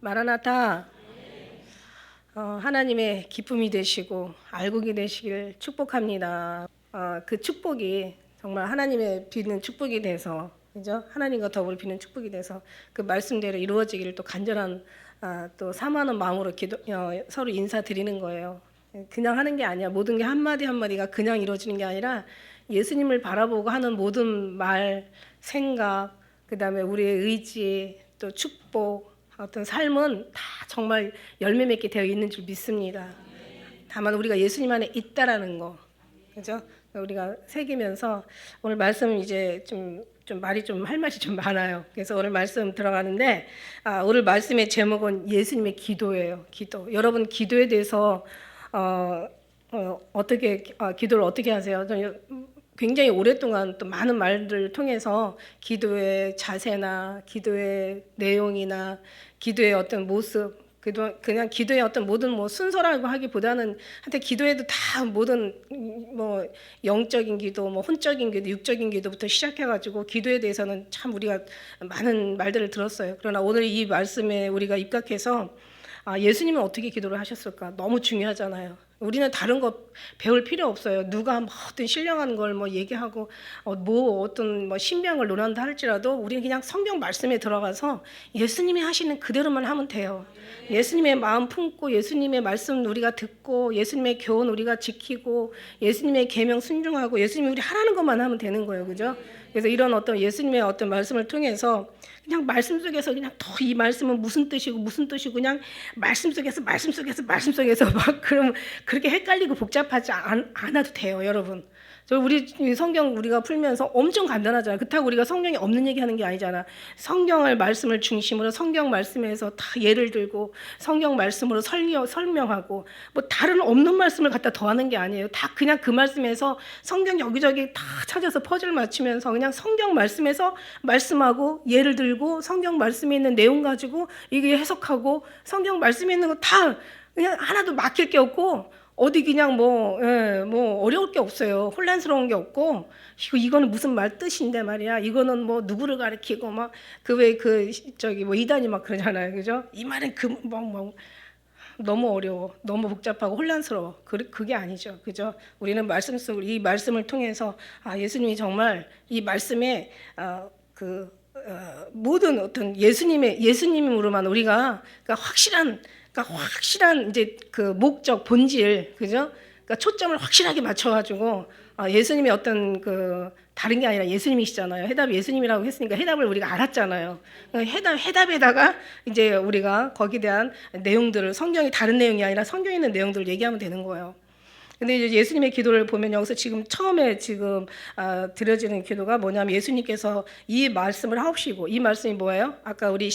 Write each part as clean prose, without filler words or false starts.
마라나타. 하나님의 기쁨이 되시고 알곡이 되시길 축복합니다. 그 축복이 정말 하나님의 비는 축복이 돼서, 그죠? 하나님과 더불어 비는 축복이 돼서 그 말씀대로 이루어지기를 또 간절한 또 사모하는 마음으로 서로 인사드리는 거예요. 그냥 하는 게 아니야. 모든 게 한마디 한마디가 그냥 이루어지는 게 아니라 예수님을 바라보고 하는 모든 말, 생각, 그다음에 우리의 의지, 또 축복, 어떤 삶은 다 정말 열매 맺게 되어 있는 줄 믿습니다. 다만 우리가 예수님 안에 있다라는 거, 그죠? 우리가 새기면서 오늘 말씀 이제 좀 말이 좀 할 말이 좀 많아요. 그래서 오늘 말씀 들어가는데 오늘 말씀의 제목은 예수님의 기도예요. 기도. 여러분 기도에 대해서 어떻게 기도를 어떻게 하세요? 굉장히 오랫동안 또 많은 말들을 통해서 기도의 자세나 기도의 내용이나 기도의 어떤 모습, 그냥 기도의 어떤 모든 순서라고 하기보다는 한테 기도에도 다 모든 영적인 기도, 혼적인 기도, 육적인 기도부터 시작해가지고 기도에 대해서는 참 우리가 많은 말들을 들었어요. 그러나 오늘 이 말씀에 우리가 입각해서 예수님은 어떻게 기도를 하셨을까? 너무 중요하잖아요. 우리는 다른 거 배울 필요 없어요. 누가 어떤 신령한 걸 얘기하고 어떤 신비한 걸 논한다 할지라도 우리는 그냥 성경 말씀에 들어가서 예수님이 하시는 그대로만 하면 돼요. 예수님의 마음 품고 예수님의 말씀 우리가 듣고 예수님의 교훈 우리가 지키고 예수님의 계명 순종하고 예수님이 우리 하라는 것만 하면 되는 거예요. 그죠? 그래서 이런 어떤 예수님의 어떤 말씀을 통해서 그냥 말씀 속에서 그냥 더 이 말씀은 무슨 뜻이고 그냥 말씀 속에서 막 그럼 그렇게 헷갈리고 복잡하지 않아도 돼요, 여러분. 우리 성경 우리가 풀면서 엄청 간단하잖아요. 그렇다고 우리가 성경에 없는 얘기하는 게 아니잖아. 성경을 말씀을 중심으로 성경 말씀에서 다 예를 들고 성경 말씀으로 설명하고 다른 없는 말씀을 갖다 더하는 게 아니에요. 다 그냥 그 말씀에서 성경 여기저기 다 찾아서 퍼즐 맞추면서 그냥 성경 말씀에서 말씀하고 예를 들고 성경 말씀에 있는 내용 가지고 이게 해석하고 성경 말씀에 있는 거 다 그냥 하나도 막힐 게 없고 어디 그냥 어려울 게 없어요. 혼란스러운 게 없고 이거는 무슨 말 뜻인데 말이야. 이거는 누구를 가리키고 이단이 막 그러잖아요. 그죠? 이 말은 너무 어려워. 너무 복잡하고 혼란스러워. 그게 아니죠. 그죠? 우리는 말씀 속 이 말씀을 통해서 예수님이 정말 이 말씀에 모든 어떤 예수님으로만 우리가 확실한 이제 그 목적 본질, 그죠? 그러니까 초점을 확실하게 맞춰가지고 예수님의 어떤 다른 게 아니라 예수님이시잖아요. 해답이 예수님이라고 했으니까 해답을 우리가 알았잖아요. 해답에다가 이제 우리가 거기에 대한 내용들을 성경이 다른 내용이 아니라 성경에 있는 내용들을 얘기하면 되는 거예요. 근데 이제 예수님의 기도를 보면 여기서 처음에 드려지는 기도가 뭐냐면 예수님께서 이 말씀을 하옵시고 이 말씀이 뭐예요? 아까 우리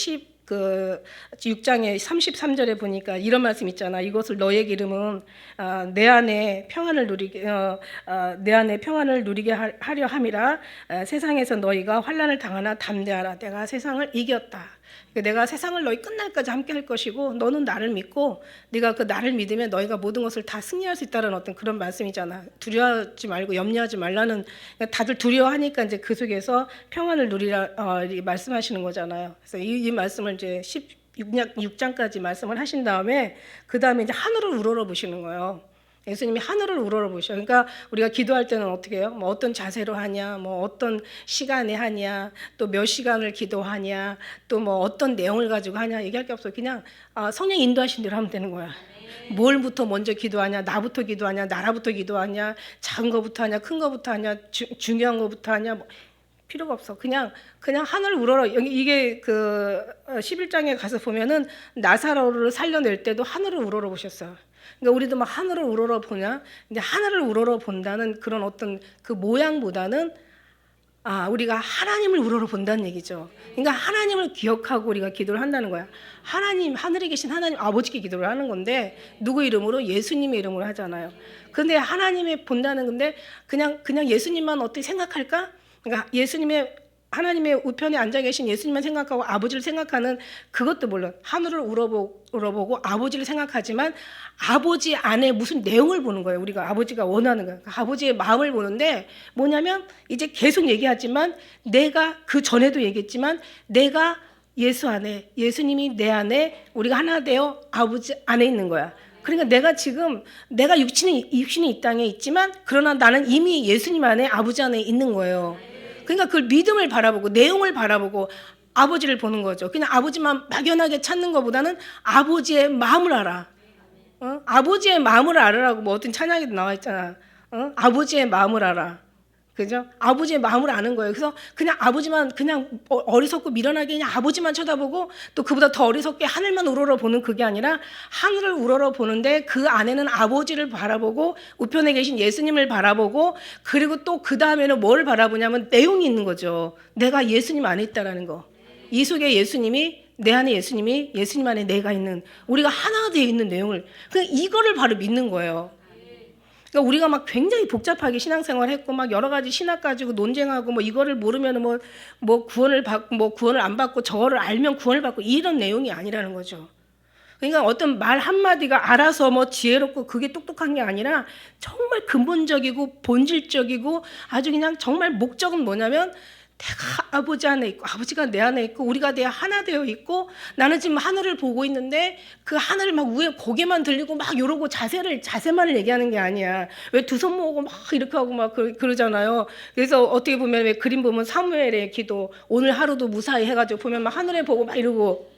6장의 33절에 보니까 이런 말씀 있잖아. 이것을 너에게 이름은 내 안에 평안을 누리게 하려 함이라. 세상에서 너희가 환난을 당하나 담대하라. 내가 세상을 이겼다. 내가 세상을 너희 끝날까지 함께 할 것이고 너는 나를 믿고 네가 그 나를 믿으면 너희가 모든 것을 다 승리할 수 있다는 어떤 그런 말씀이잖아. 두려워하지 말고 염려하지 말라는, 다들 두려워하니까 이제 그 속에서 평안을 누리라 말씀하시는 거잖아요. 그래서 이 말씀을 이제 16장까지 말씀을 하신 다음에 그 다음에 이제 하늘을 우러러 보시는 거예요. 예수님이 하늘을 우러러보셔. 그러니까 우리가 기도할 때는 어떻게 해요? 어떤 자세로 하냐, 어떤 시간에 하냐, 또 몇 시간을 기도하냐, 또 어떤 내용을 가지고 하냐 얘기할 게 없어요. 그냥 성령 인도하신 대로 하면 되는 거야. 뭘부터 먼저 기도하냐, 나부터 기도하냐, 나라부터 기도하냐, 작은 거부터 하냐, 큰 거부터 하냐, 중요한 거부터 하냐, 필요가 없어. 그냥 하늘 우러러. 이게 11장에 가서 보면은 나사로를 살려낼 때도 하늘을 우러러 보셨어요. 그러니까 우리도 하늘을 우러러 보냐? 근데 하늘을 우러러 본다는 그런 어떤 그 모양보다는 우리가 하나님을 우러러 본다는 얘기죠. 그러니까 하나님을 기억하고 우리가 기도를 한다는 거야. 하늘에 계신 하나님 아버지께 기도를 하는 건데 누구 이름으로? 예수님의 이름으로 하잖아요. 근데 하나님의 본다는 건데 그냥 예수님만 어떻게 생각할까? 그러니까 하나님의 우편에 앉아 계신 예수님만 생각하고 아버지를 생각하는 그것도 물론 하늘을 우러보고 아버지를 생각하지만 아버지 안에 무슨 내용을 보는 거예요. 우리가 아버지가 원하는 거예요. 아버지의 마음을 보는데 뭐냐면 이제 계속 얘기하지만 내가 그 전에도 얘기했지만 내가 예수 안에, 예수님이 내 안에, 우리가 하나 되어 아버지 안에 있는 거야. 그러니까 내가 지금 내가 육신이 이 땅에 있지만 그러나 나는 이미 예수님 안에 아버지 안에 있는 거예요. 그러니까 그 믿음을 바라보고 내용을 바라보고 아버지를 보는 거죠. 그냥 아버지만 막연하게 찾는 것보다는 아버지의 마음을 알아. 아버지의 마음을 알으라고 뭐 어떤 찬양에도 나와 있잖아. 아버지의 마음을 알아. 그죠? 아버지의 마음을 아는 거예요. 그래서 그냥 아버지만 그냥 어리석고 미련하게 그냥 아버지만 쳐다보고 또 그보다 더 어리석게 하늘만 우러러 보는 그게 아니라 하늘을 우러러 보는데 그 안에는 아버지를 바라보고 우편에 계신 예수님을 바라보고 그리고 또 그 다음에는 뭘 바라보냐면 내용이 있는 거죠. 내가 예수님 안에 있다라는 거. 이 속에 예수님이 내 안에 예수님이 예수님 안에 내가 있는 우리가 하나 되어 있는 내용을 그냥 이거를 바로 믿는 거예요. 그러니까 우리가 막 굉장히 복잡하게 신앙생활 했고 막 여러 가지 신학 가지고 논쟁하고 뭐 이거를 모르면 뭐 구원을 받고 뭐 구원을 안 받고 저거를 알면 구원을 받고 이런 내용이 아니라는 거죠. 그러니까 어떤 말 한마디가 알아서 뭐 지혜롭고 그게 똑똑한 게 아니라 정말 근본적이고 본질적이고 아주 그냥 정말 목적은 뭐냐면 내가 아버지 안에 있고 아버지가 내 안에 있고 우리가 내 하나 되어 있고 나는 지금 하늘을 보고 있는데 그 하늘을 막 위에 고개만 들리고 막 이러고 자세만을 얘기하는 게 아니야. 왜 두 손 모으고 막 이렇게 하고 막 그러잖아요. 그래서 어떻게 보면 왜 그림 보면 사무엘의 기도 오늘 하루도 무사히 해가지고 보면 막 하늘에 보고 막 이러고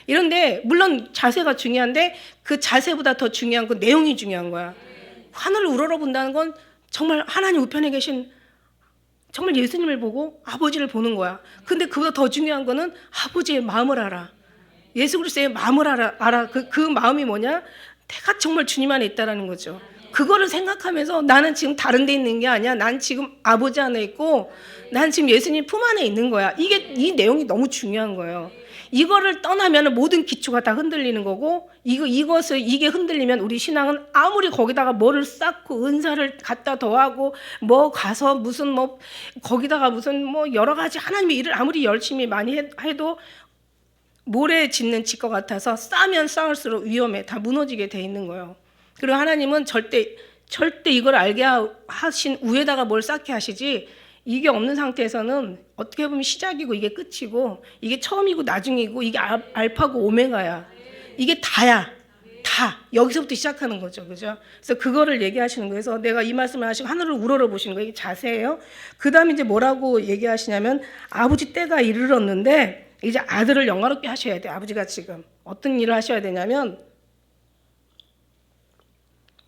이런데 물론 자세가 중요한데 그 자세보다 더 중요한 건 내용이 중요한 거야. 하늘을 우러러 본다는 건 정말 하나님 우편에 계신 정말 예수님을 보고 아버지를 보는 거야. 근데 그보다 더 중요한 거는 아버지의 마음을 알아. 예수 그리스도의 마음을 알아. 그 마음이 뭐냐? 내가 정말 주님 안에 있다라는 거죠. 그거를 생각하면서 나는 지금 다른 데 있는 게 아니야. 난 지금 아버지 안에 있고 난 지금 예수님 품 안에 있는 거야. 이 내용이 너무 중요한 거예요. 이거를 떠나면 모든 기초가 다 흔들리는 거고 이게 흔들리면 우리 신앙은 아무리 거기다가 뭐를 쌓고 은사를 갖다 더하고 뭐 가서 무슨 뭐 거기다가 무슨 뭐 여러 가지 하나님의 일을 아무리 열심히 많이 해도 모래 짓는 집 것 같아서 쌓으면 쌓을수록 위험해. 다 무너지게 돼 있는 거예요. 그리고 하나님은 절대 이걸 알게 하신 위에다가 뭘 쌓게 하시지 이게 없는 상태에서는 어떻게 보면 시작이고 이게 끝이고 이게 처음이고 나중이고 이게 알파고 오메가야. 이게 다야. 다. 여기서부터 시작하는 거죠. 그죠? 그래서 그거를 얘기하시는 거예요. 그래서 내가 이 말씀을 하시고 하늘을 우러러 보시는 거예요. 이게 자세예요. 그 다음에 이제 뭐라고 얘기하시냐면 아버지 때가 이르렀는데 이제 아들을 영화롭게 하셔야 돼. 아버지가 지금. 어떤 일을 하셔야 되냐면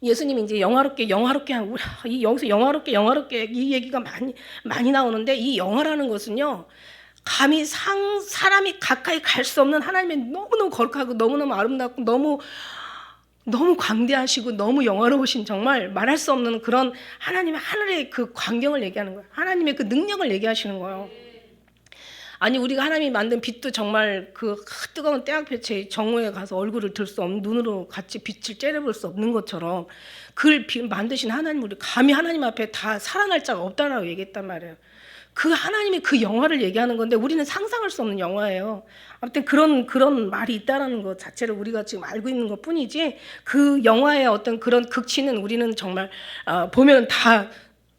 예수님이 이제 영화롭게 하고 여기서 영화롭게 이 얘기가 많이 나오는데 이 영화라는 것은요 감히 사람이 가까이 갈 수 없는 하나님의 너무너무 거룩하고 너무너무 아름답고 너무 광대하시고 너무 영화로우신 정말 말할 수 없는 그런 하나님의 하늘의 그 광경을 얘기하는 거예요. 하나님의 그 능력을 얘기하시는 거예요. 아니 우리가 하나님이 만든 빛도 정말 그 뜨거운 태양빛에 정오에 가서 얼굴을 들 수 없는 눈으로 같이 빛을 째려볼 수 없는 것처럼 그걸 만드신 하나님 우리 감히 하나님 앞에 다 살아날 자가 없다라고 얘기했단 말이에요. 그 하나님의 그 영화를 얘기하는 건데 우리는 상상할 수 없는 영화예요. 아무튼 그런 말이 있다라는 것 자체를 우리가 지금 알고 있는 것뿐이지 그 영화의 어떤 그런 극치는 우리는 정말 보면 다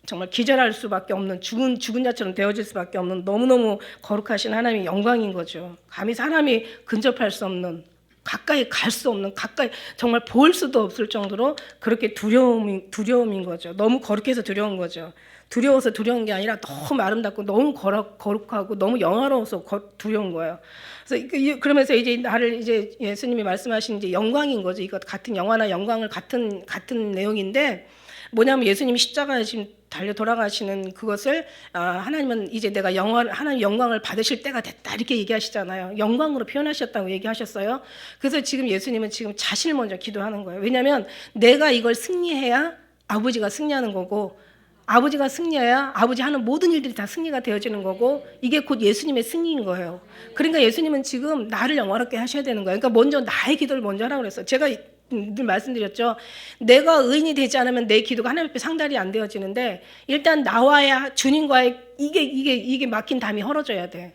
정말 기절할 수밖에 없는 죽은 자처럼 되어질 수밖에 없는 너무너무 거룩하신 하나님의 영광인 거죠. 감히 사람이 근접할 수 없는 가까이 갈 수 없는 가까이 정말 볼 수도 없을 정도로 그렇게 두려움인 거죠. 너무 거룩해서 두려운 거죠. 두려워서 두려운 게 아니라 너무 아름답고 너무 거룩하고 너무 영화로워서 두려운 거예요. 그래서 그러면서 이제 나를 이제 예수님이 말씀하신 이제 영광인 거죠. 이거 같은 영화나 영광을 같은 내용인데 뭐냐면 예수님이 십자가에 지금 달려 돌아가시는 그것을 하나님은 이제 내가 하나님 영광을 받으실 때가 됐다 이렇게 얘기하시잖아요. 영광으로 표현하셨다고 얘기하셨어요. 그래서 지금 예수님은 지금 자신을 먼저 기도하는 거예요. 왜냐하면 내가 이걸 승리해야 아버지가 승리하는 거고 아버지가 승리해야 아버지 하는 모든 일들이 다 승리가 되어지는 거고 이게 곧 예수님의 승리인 거예요. 그러니까 예수님은 지금 나를 영화롭게 하셔야 되는 거예요. 그러니까 먼저 나의 기도를 먼저 하라고 그랬어요. 제가 늘 말씀드렸죠. 내가 의인이 되지 않으면 내 기도가 하나님 앞에 상달이 안 되어지는데 일단 나와야 주님과의 이게 막힌 담이 헐어져야 돼.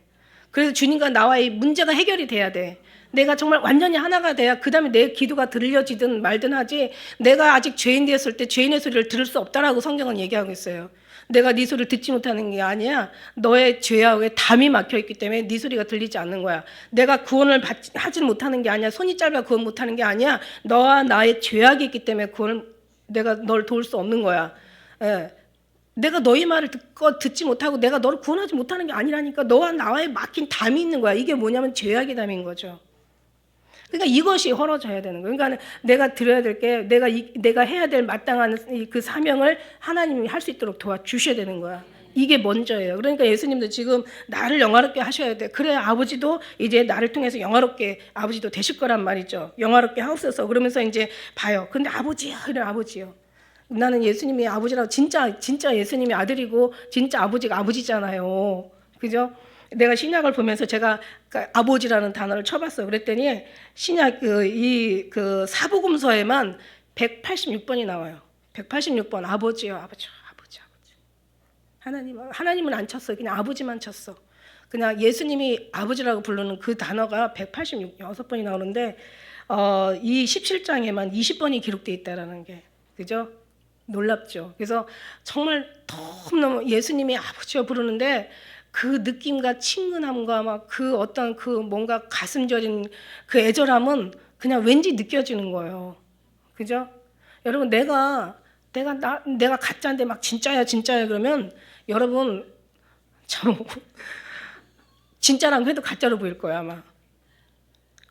그래서 주님과 나와의 문제가 해결이 돼야 돼. 내가 정말 완전히 하나가 돼야 그 다음에 내 기도가 들려지든 말든 하지, 내가 아직 죄인 되었을 때 죄인의 소리를 들을 수 없다라고 성경은 얘기하고 있어요. 내가 네 소리를 듣지 못하는 게 아니야. 너의 죄악에 담이 막혀있기 때문에 네 소리가 들리지 않는 거야. 내가 구원을 하지 못하는 게 아니야. 손이 짧아 구원 못하는 게 아니야. 너와 나의 죄악이 있기 때문에 내가 널 도울 수 없는 거야. 예. 내가 너희 말을 듣지 못하고 내가 너를 구원하지 못하는 게 아니라니까. 너와 나와의 막힌 담이 있는 거야. 이게 뭐냐면 죄악의 담인 거죠. 그러니까 이것이 헐어져야 되는 거예요. 그러니까 내가 드려야 될 게, 내가 해야 될 마땅한 그 사명을 하나님이 할 수 있도록 도와주셔야 되는 거야. 이게 먼저예요. 그러니까 예수님도 지금 나를 영화롭게 하셔야 돼. 그래야 아버지도 이제 나를 통해서 영화롭게 아버지도 되실 거란 말이죠. 영화롭게 하옵소서. 그러면서 이제 봐요. 근데 아버지요, 이런 아버지요. 나는 예수님이 아버지라고 진짜 예수님이 아들이고 진짜 아버지가 아버지잖아요. 그죠? 내가 신약을 보면서 제가 아버지라는 단어를 쳐봤어요. 그랬더니 신약 그 사복음서에만 186번이 나와요. 186번 아버지요, 아버지. 하나님은 안 쳤어요. 그냥 아버지만 쳤어. 그냥 예수님이 아버지라고 부르는 그 단어가 186번이 나오는데 이 17장에만 20번이 기록되어 있다라는 게, 그죠? 놀랍죠. 그래서 정말 너무너무 예수님이 아버지여 부르는데 그 느낌과 친근함과 막 그 어떤 그 뭔가 가슴 저린 그 애절함은 그냥 왠지 느껴지는 거예요. 그죠? 여러분 내가 가짜인데 막 진짜야 그러면 여러분 참 진짜라고 해도 가짜로 보일 거야 아마.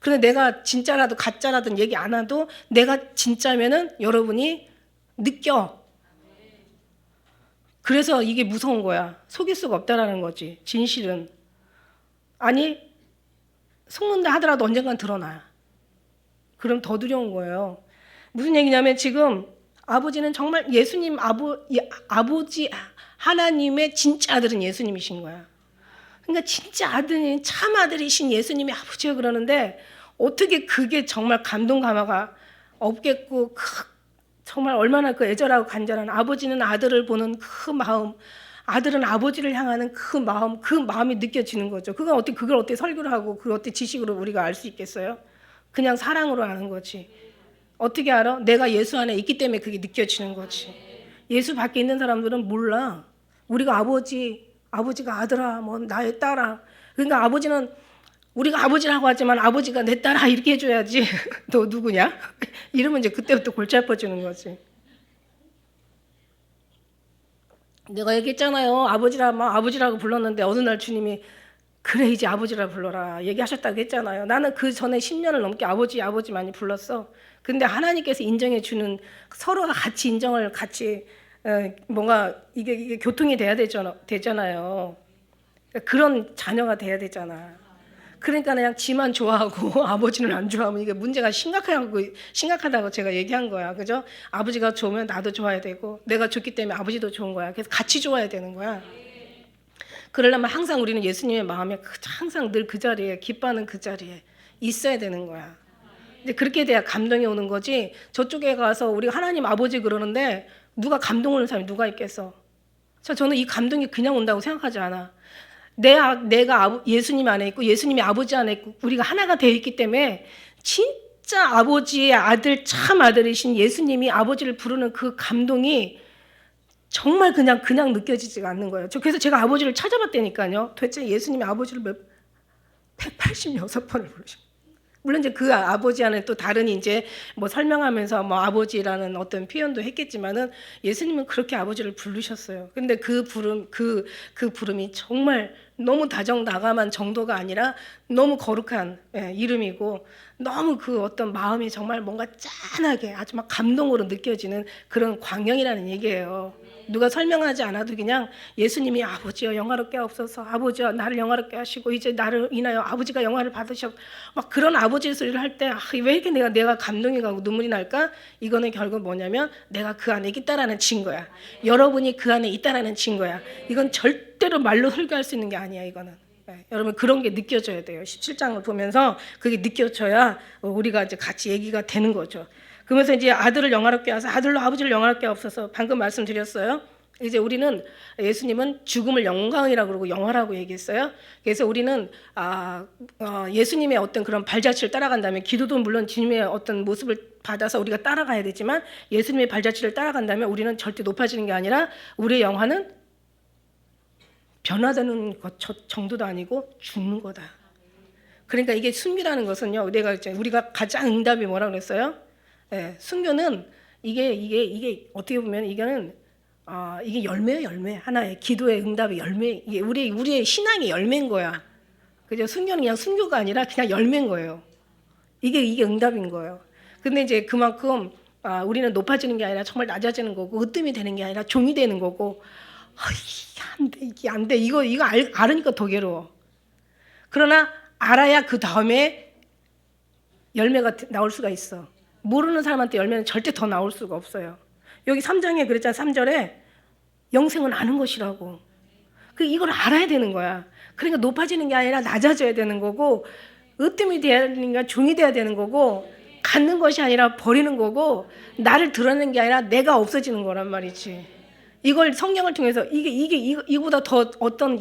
그런데 내가 진짜라도 가짜라든 얘기 안 해도 내가 진짜면은 여러분이 느껴. 그래서 이게 무서운 거야. 속일 수가 없다라는 거지. 진실은. 아니 속는다 하더라도 언젠간 드러나. 그럼 더 두려운 거예요. 무슨 얘기냐면 지금 아버지는 정말 예수님 아버지 하나님의 진짜 아들은 예수님이신 거야. 그러니까 진짜 아들인 참 아들이신 예수님이 아버지가 그러는데 어떻게 그게 정말 감동 감화가 없겠고 정말 얼마나 그 애절하고 간절한 아버지는 아들을 보는 그 마음, 아들은 아버지를 향하는 그 마음이 느껴지는 거죠. 그걸 어떻게 설교를 하고 그걸 어떻게 지식으로 우리가 알 수 있겠어요? 그냥 사랑으로 아는 거지. 어떻게 알아? 내가 예수 안에 있기 때문에 그게 느껴지는 거지. 예수 밖에 있는 사람들은 몰라. 우리가 아버지가 아들아, 뭐 나의 딸아. 그러니까 아버지는 우리가 아버지라고 하지만 아버지가 내 딸아 이렇게 해줘야지. 너 누구냐? 이러면 이제 그때부터 골치 아파지는 거지. 내가 얘기했잖아요. 아버지라고 불렀는데 어느 날 주님이 그래 이제 아버지라 불러라 얘기하셨다고 했잖아요. 나는 그 전에 10년을 넘게 아버지 많이 불렀어. 근데 하나님께서 인정해 주는 서로가 같이 인정을 같이 뭔가 이게 교통이 돼야 되잖아요. 그런 자녀가 돼야 되잖아. 그러니까 그냥 지만 좋아하고 아버지는 안 좋아하면 이게 문제가 심각하다고 제가 얘기한 거야. 그죠? 아버지가 좋으면 나도 좋아야 되고 내가 좋기 때문에 아버지도 좋은 거야. 그래서 같이 좋아야 되는 거야. 그러려면 항상 우리는 예수님의 마음에 항상 늘 그 자리에 기뻐하는 그 자리에 있어야 되는 거야. 근데 그렇게 돼야 감동이 오는 거지. 저쪽에 가서 우리 하나님 아버지 그러는데 누가 감동 오는 사람이 누가 있겠어? 저는 이 감동이 그냥 온다고 생각하지 않아. 내가 예수님 안에 있고 예수님이 아버지 안에 있고 우리가 하나가 되어 있기 때문에 진짜 아버지의 아들 참 아들이신 예수님이 아버지를 부르는 그 감동이 정말 그냥 느껴지지가 않는 거예요. 그래서 제가 아버지를 찾아봤다니까요. 도대체 예수님이 아버지를 186번을 부르셨어요. 물론 이제 그 아버지 안에 또 다른 이제 뭐 설명하면서 뭐 아버지라는 어떤 표현도 했겠지만은 예수님은 그렇게 아버지를 부르셨어요. 근데 그 부름이 정말 너무 다정다감한 정도가 아니라 너무 거룩한 이름이고 너무 그 어떤 마음이 정말 뭔가 짠하게 아주 막 감동으로 느껴지는 그런 광영이라는 얘기예요. 누가 설명하지 않아도 그냥 예수님이 아버지여 영화롭게 하옵소서, 아버지여 나를 영화롭게 하시고 이제 나를 인하여 아버지가 영화를 받으셔, 막 그런 아버지의 소리를 할 때 왜 이렇게 내가 감동이 가고 눈물이 날까? 이거는 결국 뭐냐면 내가 그 안에 있다라는 증거야. 여러분이 그 안에 있다라는 증거야. 이건 절대로 말로 설교할 수 있는 게 아니야. 이거는 여러분 그런 게 느껴져야 돼요. 17장을 보면서 그게 느껴져야 우리가 이제 같이 얘기가 되는 거죠. 그러면서 이제 아들을 영화롭게 하사 아들로 아버지를 영화롭게 하옵소서. 방금 말씀드렸어요. 이제 우리는 예수님은 죽음을 영광이라고 그러고 영화라고 얘기했어요. 그래서 우리는 예수님의 어떤 그런 발자취를 따라간다면, 기도도 물론 주님의 어떤 모습을 받아서 우리가 따라가야 되지만 예수님의 발자취를 따라간다면 우리는 절대 높아지는 게 아니라 우리의 영화는 변화되는 것 정도도 아니고 죽는 거다. 그러니까 이게 순교라는 것은요, 우리가 가장 응답이 뭐라고 그랬어요? 순교는 이게 어떻게 보면 이게 열매예요, 열매. 하나의 기도의 응답의 열매. 이게 우리의 신앙의 열매인 거야. 그죠? 순교는 그냥 순교가 아니라 그냥 열매인 거예요. 이게 응답인 거예요. 근데 이제 그만큼 우리는 높아지는 게 아니라 정말 낮아지는 거고, 으뜸이 되는 게 아니라 종이 되는 거고, 이게 안 돼. 이거 알으니까 더 괴로워. 그러나 알아야 그 다음에 열매가 나올 수가 있어. 모르는 사람한테 열매는 절대 더 나올 수가 없어요. 여기 3장에 그랬잖아. 3절에 영생은 아는 것이라고. 이걸 알아야 되는 거야. 그러니까 높아지는 게 아니라 낮아져야 되는 거고, 으뜸이 돼야 되는 게 종이 돼야 되는 거고, 갖는 것이 아니라 버리는 거고, 나를 드러내는 게 아니라 내가 없어지는 거란 말이지. 이걸 성경을 통해서 이거보다 더 어떤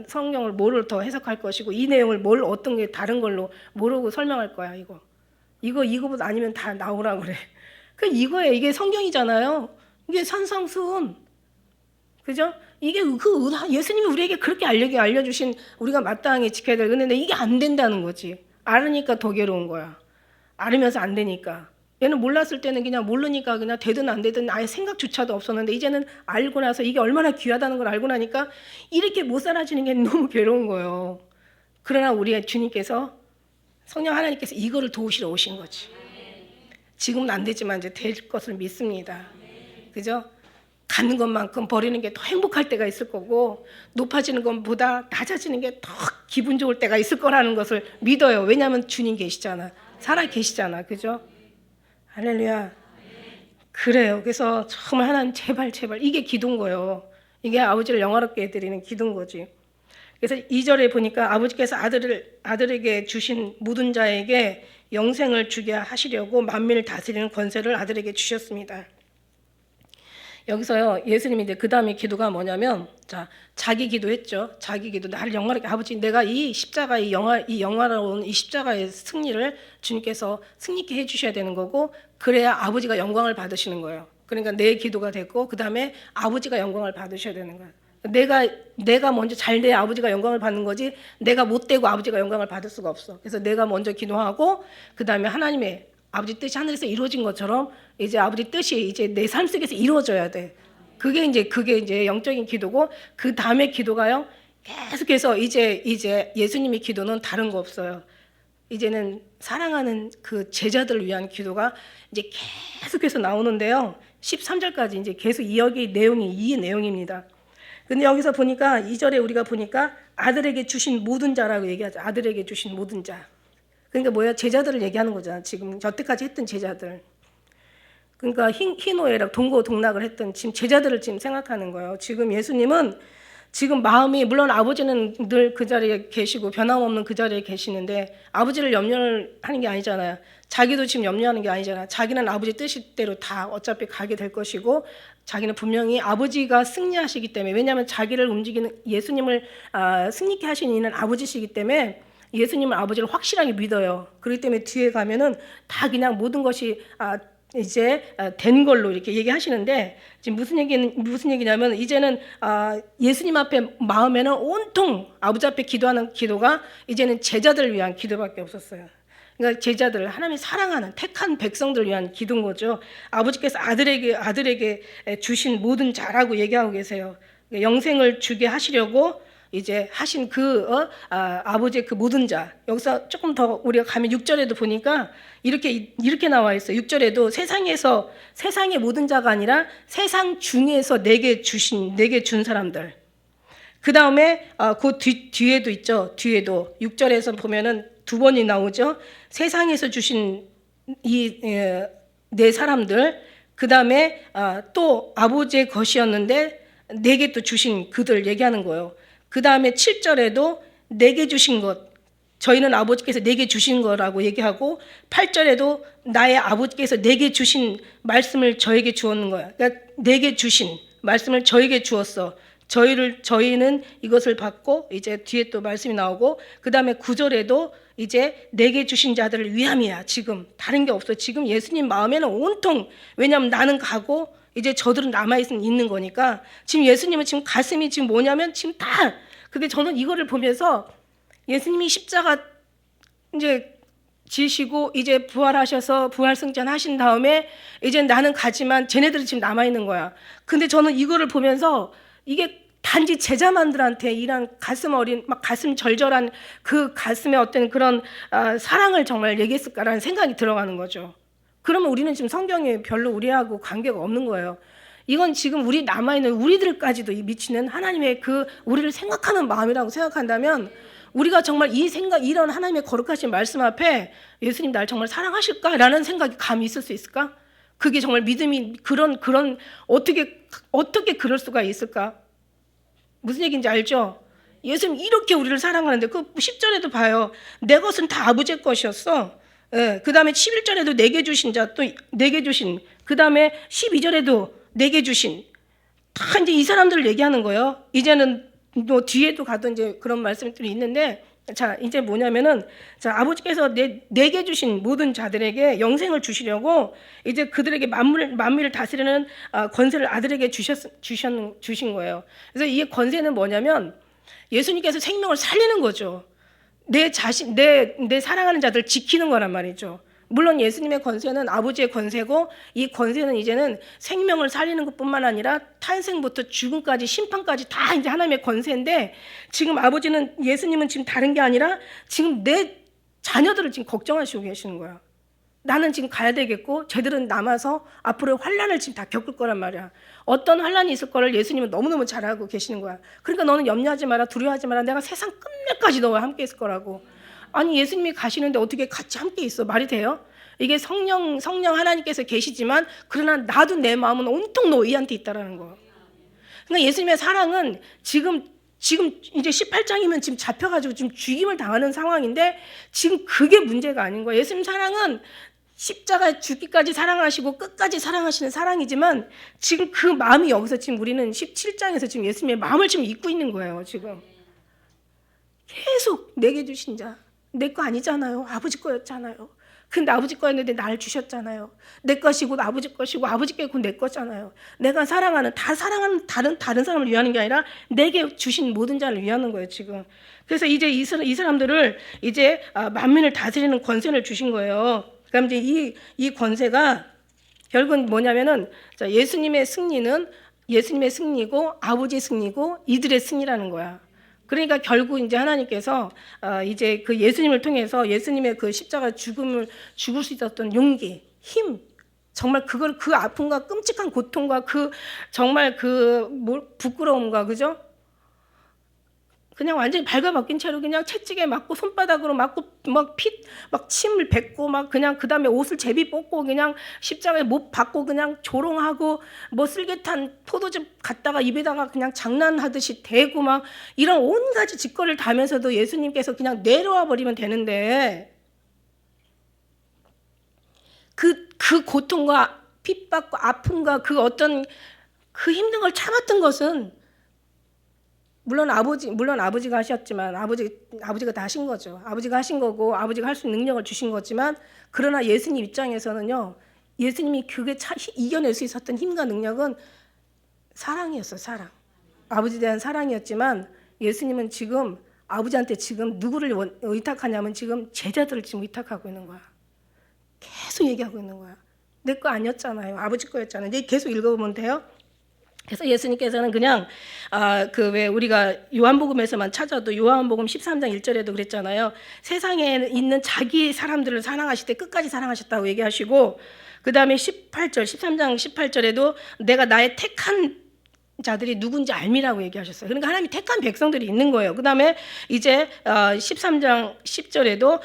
성경을 뭐를 더 해석할 것이고, 이 내용을 어떤 게 다른 걸로 모르고 설명할 거야. 이거보다 아니면 다 나오라 그래. 이거예요. 이게 성경이잖아요. 이게 산상수훈. 그죠? 이게 예수님이 우리에게 그렇게 알려주신 우리가 마땅히 지켜야 될 은혜인데 이게 안 된다는 거지. 알으니까 더 괴로운 거야. 알으면서 안 되니까. 얘는 몰랐을 때는 그냥 모르니까 그냥 되든 안 되든 아예 생각조차도 없었는데, 이제는 알고 나서 이게 얼마나 귀하다는 걸 알고 나니까 이렇게 못 살아지는 게 너무 괴로운 거예요. 그러나 우리 주님께서, 성령 하나님께서 이거를 도우시러 오신 거지. 지금은 안 되지만 이제 될 것을 믿습니다. 그죠? 갖는 것만큼 버리는 게 더 행복할 때가 있을 거고, 높아지는 것보다 낮아지는 게 더 기분 좋을 때가 있을 거라는 것을 믿어요. 왜냐하면 주님 계시잖아. 살아 계시잖아. 그죠? 할렐루야. 그래요. 그래서 정말 하나님 제발 이게 기도인 거예요. 이게 아버지를 영화롭게 해드리는 기도인 거지. 그래서 2절에 보니까 아버지께서 아들에게 주신 모든 자에게 영생을 주게 하시려고 만민을 다스리는 권세를 아들에게 주셨습니다. 여기서요, 예수님이 이제 그 다음에 기도가 뭐냐면, 자기 기도했죠. 자기 기도. 나를 영화롭게, 아버지, 내가 이 영화로운 이 십자가의 승리를 주님께서 승리케 해주셔야 되는 거고, 그래야 아버지가 영광을 받으시는 거예요. 그러니까 내 기도가 됐고, 그 다음에 아버지가 영광을 받으셔야 되는 거예요. 내가 먼저 잘 돼야 아버지가 영광을 받는 거지, 내가 못 되고 아버지가 영광을 받을 수가 없어. 그래서 내가 먼저 기도하고, 그 다음에 하나님의 아버지 뜻이 하늘에서 이루어진 것처럼 이제 아버지 뜻이 이제 내 삶 속에서 이루어져야 돼. 그게 이제 영적인 기도고, 그 다음에 기도가요, 계속해서 이제 예수님의 기도는 다른 거 없어요. 이제는 사랑하는 그 제자들을 위한 기도가 이제 계속해서 나오는데요. 13절까지 이제 계속 이 내용입니다. 근데 여기서 보니까 2절에 우리가 보니까 아들에게 주신 모든 자라고 얘기하죠. 아들에게 주신 모든 자. 그러니까 뭐야? 제자들을 얘기하는 거잖아. 지금 여태까지 했던 제자들. 그러니까 희노애락 동고동락을 했던 지금 제자들을 지금 생각하는 거예요. 지금 예수님은 지금 마음이, 물론 아버지는 늘 그 자리에 계시고 변함없는 그 자리에 계시는데 아버지를 염려를 하는 게 아니잖아요. 자기도 지금 염려하는 게 아니잖아요. 자기는 아버지 뜻대로 다 어차피 가게 될 것이고, 자기는 분명히 아버지가 승리하시기 때문에, 왜냐하면 자기를 움직이는 예수님을 승리케 하시는 이는 아버지시기 때문에 예수님은 아버지를 확실하게 믿어요. 그렇기 때문에 뒤에 가면은 다 그냥 모든 것이 이제 된 걸로 이렇게 얘기하시는데, 지금 무슨 얘기냐면, 이제는 예수님 앞에 마음에는 온통 아버지 앞에 기도하는 기도가 이제는 제자들을 위한 기도밖에 없었어요. 그러니까 제자들, 하나님이 사랑하는 택한 백성들을 위한 기도인 거죠. 아버지께서 아들에게 주신 모든 자라고 얘기하고 계세요. 영생을 주게 하시려고 이제 하신 아버지의 그 모든 자. 여기서 조금 더 우리가 가면 6절에도 보니까 이렇게 나와 있어요. 6절에도 세상의 모든 자가 아니라 세상 중에서 내게 준 사람들. 그 다음에 그 뒤에도 있죠. 뒤에도 6절에서 보면은 두 번이 나오죠. 세상에서 주신 내 사람들. 그 다음에 또 아버지의 것이었는데 내게 또 주신 그들 얘기하는 거예요. 그 다음에 7절에도 내게 주신 것, 저희는 아버지께서 내게 주신 거라고 얘기하고, 8절에도 나의 아버지께서 내게 주신 말씀을 저에게 주었는 거야. 그러니까 내게 주신, 말씀을 저에게 주었어. 저희는 이것을 받고, 이제 뒤에 또 말씀이 나오고, 그 다음에 9절에도 이제 내게 주신 자들을 위함이야. 지금 다른 게 없어. 지금 예수님 마음에는 온통, 왜냐하면 나는 가고 이제 저들은 남아있는 거니까, 지금 예수님은 지금 가슴이 지금 뭐냐면 지금 다. 근데 저는 이거를 보면서 예수님이 십자가 이제 지시고 이제 부활하셔서 부활승천 하신 다음에 이제 나는 가지만 쟤네들이 지금 남아있는 거야. 근데 저는 이거를 보면서 이게 단지 제자만들한테 이런 가슴 어린, 막 가슴 절절한 그 가슴의 어떤 그런 사랑을 정말 얘기했을까라는 생각이 들어가는 거죠. 그러면 우리는 지금 성경에 별로 우리하고 관계가 없는 거예요. 이건 지금 우리 남아있는 우리들까지도 미치는 하나님의 그 우리를 생각하는 마음이라고 생각한다면, 우리가 정말 이런 하나님의 거룩하신 말씀 앞에 예수님 날 정말 사랑하실까라는 생각이 감이 있을 수 있을까? 그게 정말 믿음이 그런 어떻게 그럴 수가 있을까? 무슨 얘기인지 알죠? 예수님 이렇게 우리를 사랑하는데, 그 10절에도 봐요. 내 것은 다 아버지의 것이었어. 예, 그 다음에 11절에도 내게 주신 자, 또 내게 주신, 그 다음에 12절에도 내게 주신, 다 이제 이 사람들을 얘기하는 거예요. 이제는 또 뒤에도 가도 이제 그런 말씀들이 있는데, 자, 이제 뭐냐면은, 자, 아버지께서 내게 주신 모든 자들에게 영생을 주시려고 이제 그들에게 만물을 다스리는 권세를 아들에게 주신 거예요. 그래서 이 권세는 뭐냐면 예수님께서 생명을 살리는 거죠. 내 사랑하는 자들 지키는 거란 말이죠. 물론 예수님의 권세는 아버지의 권세고, 이 권세는 이제는 생명을 살리는 것뿐만 아니라 탄생부터 죽음까지 심판까지 다 이제 하나님의 권세인데, 지금 예수님은 지금 다른 게 아니라 지금 내 자녀들을 지금 걱정하시고 계시는 거야. 나는 지금 가야 되겠고 쟤들은 남아서 앞으로 환난을 지금 다 겪을 거란 말이야. 어떤 환난이 있을 거를 예수님은 너무너무 잘 알고 계시는 거야. 그러니까 너는 염려하지 마라, 두려워하지 마라. 내가 세상 끝날까지 너와 함께 있을 거라고. 아니, 예수님이 가시는데 어떻게 같이 함께 있어? 말이 돼요? 이게 성령 하나님께서 계시지만, 그러나 나도 내 마음은 온통 너희한테 있다라는 거. 그러니까 예수님의 사랑은 지금 이제 18장이면 지금 잡혀가지고 지금 죽임을 당하는 상황인데, 지금 그게 문제가 아닌 거예요. 예수님 사랑은 십자가 죽기까지 사랑하시고 끝까지 사랑하시는 사랑이지만, 지금 그 마음이 여기서 지금 우리는 17장에서 지금 예수님의 마음을 지금 잊고 있는 거예요. 지금 계속 내게 주신 자, 내 거 아니잖아요. 아버지 거였잖아요. 근데 아버지 거였는데 날 주셨잖아요. 내 것이고 아버지 것이고 아버지께 곧 내 거잖아요. 내가 사랑하는 다른 사람을 위하는 게 아니라 내게 주신 모든 자를 위하는 거예요, 지금. 그래서 이제 이 사람들을 이제 만민을 다스리는 권세를 주신 거예요. 그럼 이제 이 권세가 결국은 뭐냐면은, 예수님의 승리고 아버지의 승리고 이들의 승리라는 거야. 그러니까 결국 이제 하나님께서 이제 그 예수님을 통해서 예수님의 그 십자가 죽을 수 있었던 용기, 힘, 정말 그 아픔과 끔찍한 고통과 그 정말 부끄러움과, 그죠? 그냥 완전히 발가벗긴 채로 그냥 채찍에 맞고 손바닥으로 맞고 막 침을 뱉고 막 그냥 그 다음에 옷을 제비 뽑고 그냥 십자가에 못 박고 그냥 조롱하고 뭐 쓸개탄 포도즙 갖다가 입에다가 그냥 장난하듯이 대고 막 이런 온 가지 짓거리를 다 하면서도 예수님께서 그냥 내려와 버리면 되는데, 그 고통과 핍박과 아픔과 그 어떤 그 힘든 걸 참았던 것은 물론 아버지가 하셨지만, 아버지가 다 하신 거죠. 아버지가 하신 거고 아버지가 할 수 있는 능력을 주신 거지만, 그러나 예수님 입장에서는요, 예수님이 그게 이겨낼 수 있었던 힘과 능력은 사랑이었어요. 사랑. 아버지에 대한 사랑이었지만, 예수님은 지금 아버지한테 지금 누구를 의탁하냐면 지금 제자들을 지금 의탁하고 있는 거야. 계속 얘기하고 있는 거야. 내 거 아니었잖아요. 아버지 거였잖아요. 계속 읽어보면 돼요. 그래서 예수님께서는 그냥 왜 우리가 요한복음에서만 찾아도 요한복음 13장 1절에도 그랬잖아요. 세상에 있는 자기 사람들을 사랑하실 때 끝까지 사랑하셨다고 얘기하시고, 그 다음에 13장 18절에도 내가 나의 택한 자들이 누군지 알미라고 얘기하셨어요. 그러니까 하나님이 택한 백성들이 있는 거예요. 그 다음에 이제 13장 10절에도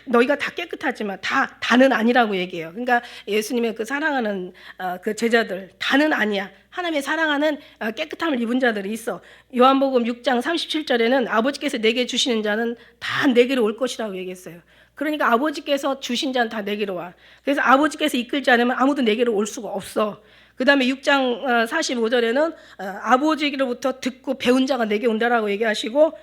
너희가 다 깨끗하지만 다는 아니라고 얘기해요. 그러니까 예수님의 그 사랑하는 그 제자들, 다는 아니야. 하나님의 사랑하는 깨끗함을 입은 자들이 있어. 요한복음 6장 37절에는 아버지께서 내게 주시는 자는 다 내게로 올 것이라고 얘기했어요. 그러니까 아버지께서 주신 자는 다 내게로 와. 그래서 아버지께서 이끌지 않으면 아무도 내게로 올 수가 없어. 그다음에 6장 45절에는 아버지로부터 듣고 배운 자가 내게 온다라고 얘기하시고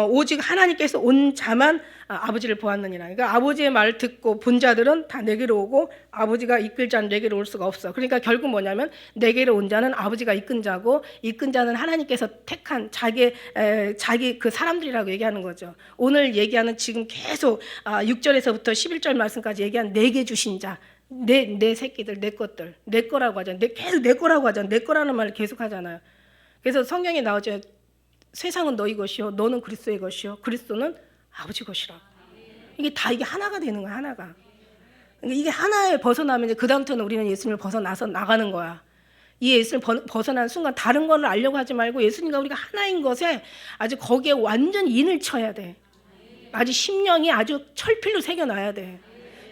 오직 하나님께서 온 자만 아버지를 보았느니라. 그러니까 아버지의 말을 듣고 본 자들은 다 내게로 오고 아버지가 이끌 자는 내게로 올 수가 없어. 그러니까 결국 뭐냐면 내게로 온 자는 아버지가 이끈 자고 이끈 자는 하나님께서 택한 자기 그 사람들이라고 얘기하는 거죠. 오늘 얘기하는 지금 계속 6절에서부터 11절 말씀까지 얘기한 내게 주신 자, 내 새끼들, 내 것들, 내 거라고 하잖아요. 계속 내 거라고 하잖아요. 내 거라는 말을 계속 하잖아요. 그래서 성경에 나오죠. 세상은 너희 것이요, 너는 그리스도의 것이요, 그리스도는 아버지 것이라. 이게 하나가 되는 거야, 하나가. 그러니까 이게 하나에 벗어나면 이제 그 다음부터는 우리는 예수님을 벗어나서 나가는 거야. 이 예수님을 벗어난 순간 다른 걸 알려고 하지 말고 예수님과 우리가 하나인 것에 아주 거기에 완전 인을 쳐야 돼. 아주 심령이 아주 철필로 새겨놔야 돼.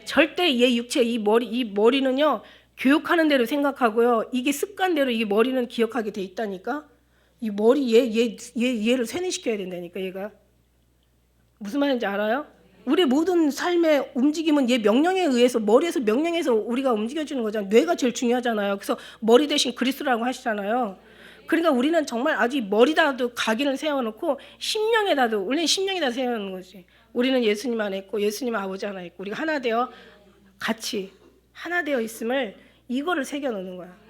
절대 얘 육체, 이 머리는요, 교육하는 대로 생각하고요, 이게 습관대로 이 머리는 기억하게 돼 있다니까. 이 머리 얘를 세뇌시켜야 된다니까. 얘가 무슨 말인지 알아요? 우리 모든 삶의 움직임은 얘 명령에 의해서, 머리에서 명령해서 우리가 움직여주는 거잖아요. 뇌가 제일 중요하잖아요. 그래서 머리 대신 그리스도라고 하시잖아요. 그러니까 우리는 정말 아주 머리다도 각인을 세워놓고 심령에다도, 원래 심령에다 세워놓는 거지. 우리는 예수님 안에 있고 예수님 아버지 하나 있고 우리가 하나 되어 같이 하나 되어 있음을, 이거를 새겨놓는 거야.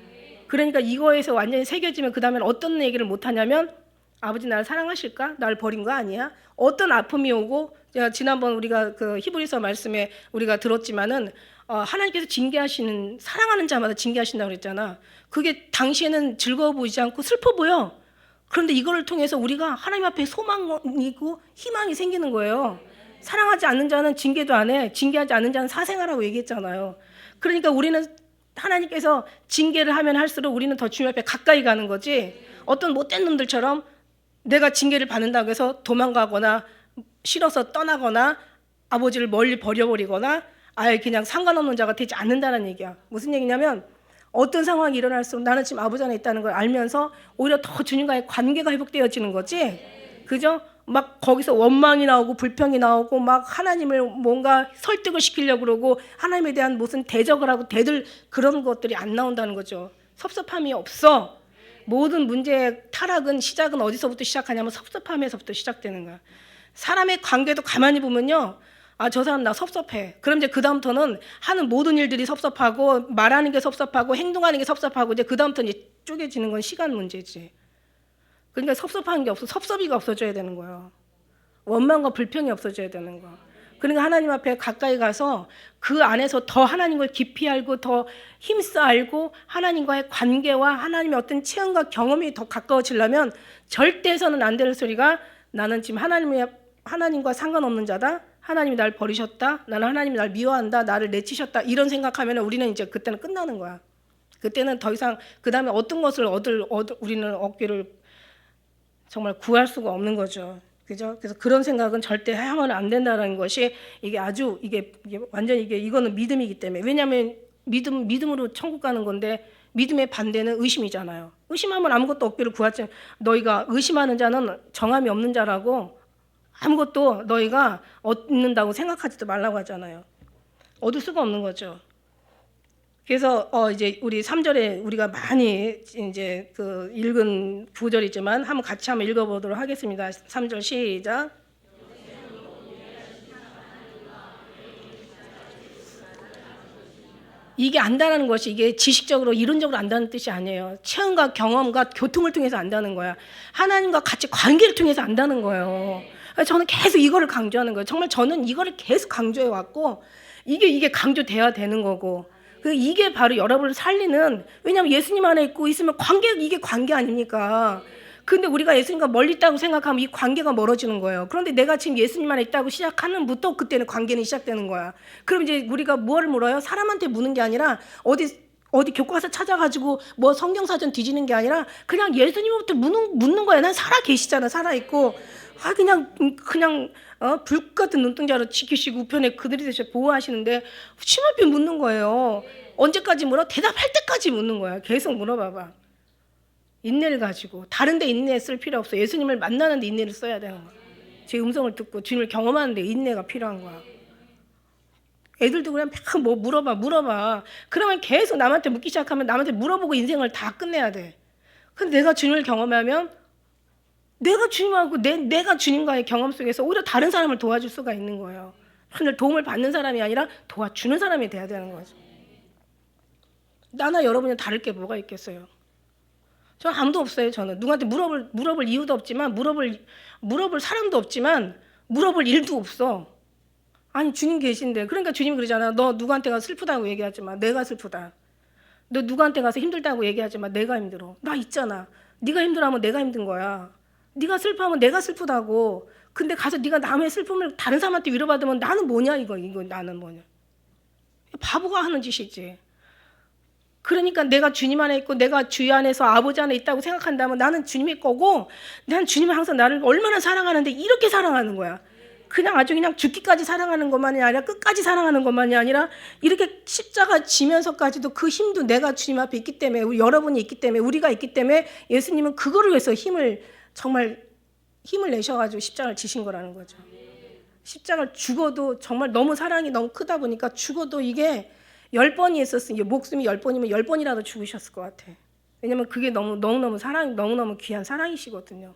그러니까 이거에서 완전히 새겨지면 그 다음엔 어떤 얘기를 못하냐면, 아버지 나를 사랑하실까? 나를 버린 거 아니야? 어떤 아픔이 오고, 제가 지난번 우리가 그 히브리서 말씀에 우리가 들었지만은 하나님께서 징계하시는, 사랑하는 자마다 징계하신다고 그랬잖아. 그게 당시에는 즐거워 보이지 않고 슬퍼 보여. 그런데 이거를 통해서 우리가 하나님 앞에 소망이고 희망이 생기는 거예요. 사랑하지 않는 자는 징계도 안 해. 징계하지 않는 자는 사생하라고 얘기했잖아요. 그러니까 우리는 하나님께서 징계를 하면 할수록 우리는 더 주님 앞에 가까이 가는 거지. 어떤 못된 놈들처럼 내가 징계를 받는다고 해서 도망가거나 싫어서 떠나거나 아버지를 멀리 버려버리거나 아예 그냥 상관없는 자가 되지 않는다는 얘기야. 무슨 얘기냐면, 어떤 상황이 일어날수록 나는 지금 아버지 안에 있다는 걸 알면서 오히려 더 주님과의 관계가 회복되어지는 거지. 그죠? 막 거기서 원망이 나오고 불평이 나오고 막 하나님을 뭔가 설득을 시키려고 그러고 하나님에 대한 무슨 대적을 하고 대들, 그런 것들이 안 나온다는 거죠. 섭섭함이 없어. 모든 문제의 타락은, 시작은 어디서부터 시작하냐면 섭섭함에서부터 시작되는 거야. 사람의 관계도 가만히 보면요, 저 사람 나 섭섭해. 그럼 이제 그 다음부터는 하는 모든 일들이 섭섭하고 말하는 게 섭섭하고 행동하는 게 섭섭하고 이제 그 다음부터 이제 쪼개지는 건 시간 문제지. 그러니까 섭섭한 게 없어, 섭섭이가 없어져야 되는 거예요. 원망과 불평이 없어져야 되는 거야. 그러니까 하나님 앞에 가까이 가서 그 안에서 더 하나님을 깊이 알고 더 힘써 알고 하나님과의 관계와 하나님의 어떤 체험과 경험이 더 가까워지려면 절대 해서는 안 되는 소리가, 나는 지금 하나님과 상관없는 자다. 하나님이 날 버리셨다. 나는 하나님이 날 미워한다. 나를 내치셨다. 이런 생각하면 우리는 이제 그때는 끝나는 거야. 그때는 더 이상 그 다음에 어떤 것을 우리는 얻기를 정말 구할 수가 없는 거죠. 그죠? 그래서 그런 생각은 절대 하면 안 된다는 것이, 이게 아주 이게 완전 이거는 믿음이기 때문에. 왜냐하면 믿음으로 천국 가는 건데, 믿음의 반대는 의심이잖아요. 의심하면 아무것도 없기를 구하지. 너희가 의심하는 자는 정함이 없는 자라고, 아무것도 너희가 얻는다고 생각하지도 말라고 하잖아요. 얻을 수가 없는 거죠. 그래서 이제 우리 3절에 우리가 많이 이제 그 읽은 구절이지만 한번 같이 한번 읽어보도록 하겠습니다. 3절 시작. 이게 안다는 것이, 이게 지식적으로 이론적으로 안다는 뜻이 아니에요. 체험과 경험과 교통을 통해서 안다는 거야. 하나님과 같이 관계를 통해서 안다는 거예요. 저는 계속 이거를 강조하는 거예요. 정말 저는 이거를 계속 강조해 왔고, 이게 강조돼야 되는 거고, 이게 바로 여러분을 살리는, 왜냐하면 예수님 안에 있으면 이게 관계 아닙니까? 근데 우리가 예수님과 멀리 있다고 생각하면 이 관계가 멀어지는 거예요. 그런데 내가 지금 예수님 안에 있다고 시작하는부터 그때는 관계는 시작되는 거야. 그럼 이제 우리가 뭐를 물어요? 사람한테 묻는 게 아니라 어디 교과서 찾아가지고 뭐 성경사전 뒤지는 게 아니라 그냥 예수님부터 묻는 거야. 난 살아 계시잖아. 살아있고. 그냥 불 같은 눈동자로 지키시고 우편에 그들이 대신 보호하시는데 심할피 묻는 거예요. 언제까지 물어? 대답할 때까지 묻는 거야. 계속 물어봐봐. 인내를 가지고. 다른 데 인내 쓸 필요 없어. 예수님을 만나는데 인내를 써야 되는 거야. 제 음성을 듣고 주님을 경험하는데 인내가 필요한 거야. 애들도 그냥 막 뭐 물어봐. 그러면 계속 남한테 묻기 시작하면 남한테 물어보고 인생을 다 끝내야 돼. 근데 내가 주님을 경험하면 내가 주님하고 내가 주님과의 경험 속에서 오히려 다른 사람을 도와줄 수가 있는 거예요. 하늘 도움을 받는 사람이 아니라 도와주는 사람이 돼야 되는 거죠. 나나 여러분이 다를 게 뭐가 있겠어요? 저는 아무도 없어요. 저는 누구한테 물어볼 이유도 없지만 물어볼 사람도 없지만 물어볼 일도 없어. 아니 주님 계신데. 그러니까 주님이 그러잖아. 너 누구한테 가서 슬프다고 얘기하지 마. 내가 슬프다. 너 누구한테 가서 힘들다고 얘기하지 마. 내가 힘들어. 나 있잖아. 네가 힘들어하면 내가 힘든 거야. 네가 슬퍼하면 내가 슬프다고. 근데 가서 네가 남의 슬픔을 다른 사람한테 위로받으면 나는 뭐냐 이거 나는 뭐냐. 바보가 하는 짓이지. 그러니까 내가 주님 안에 있고 내가 주의 안에서 아버지 안에 있다고 생각한다면 나는 주님의 거고, 난 주님이 항상 나를 얼마나 사랑하는데 이렇게 사랑하는 거야. 그냥 아주 그냥 죽기까지 사랑하는 것만이 아니라 끝까지 사랑하는 것만이 아니라 이렇게 십자가 지면서까지도 그 힘도 내가 주님 앞에 있기 때문에, 우리 여러분이 있기 때문에, 우리가 있기 때문에 예수님은 그거를 위해서 정말 힘을 내셔가지고 십자가를 지신 거라는 거죠. 십자가를 죽어도 정말 너무 사랑이 너무 크다 보니까 죽어도 이게 10번이 있었으니 목숨이 10번이면 10번이라도 죽으셨을 것 같아. 왜냐면 그게 너무너무 너무너무 귀한 사랑이시거든요.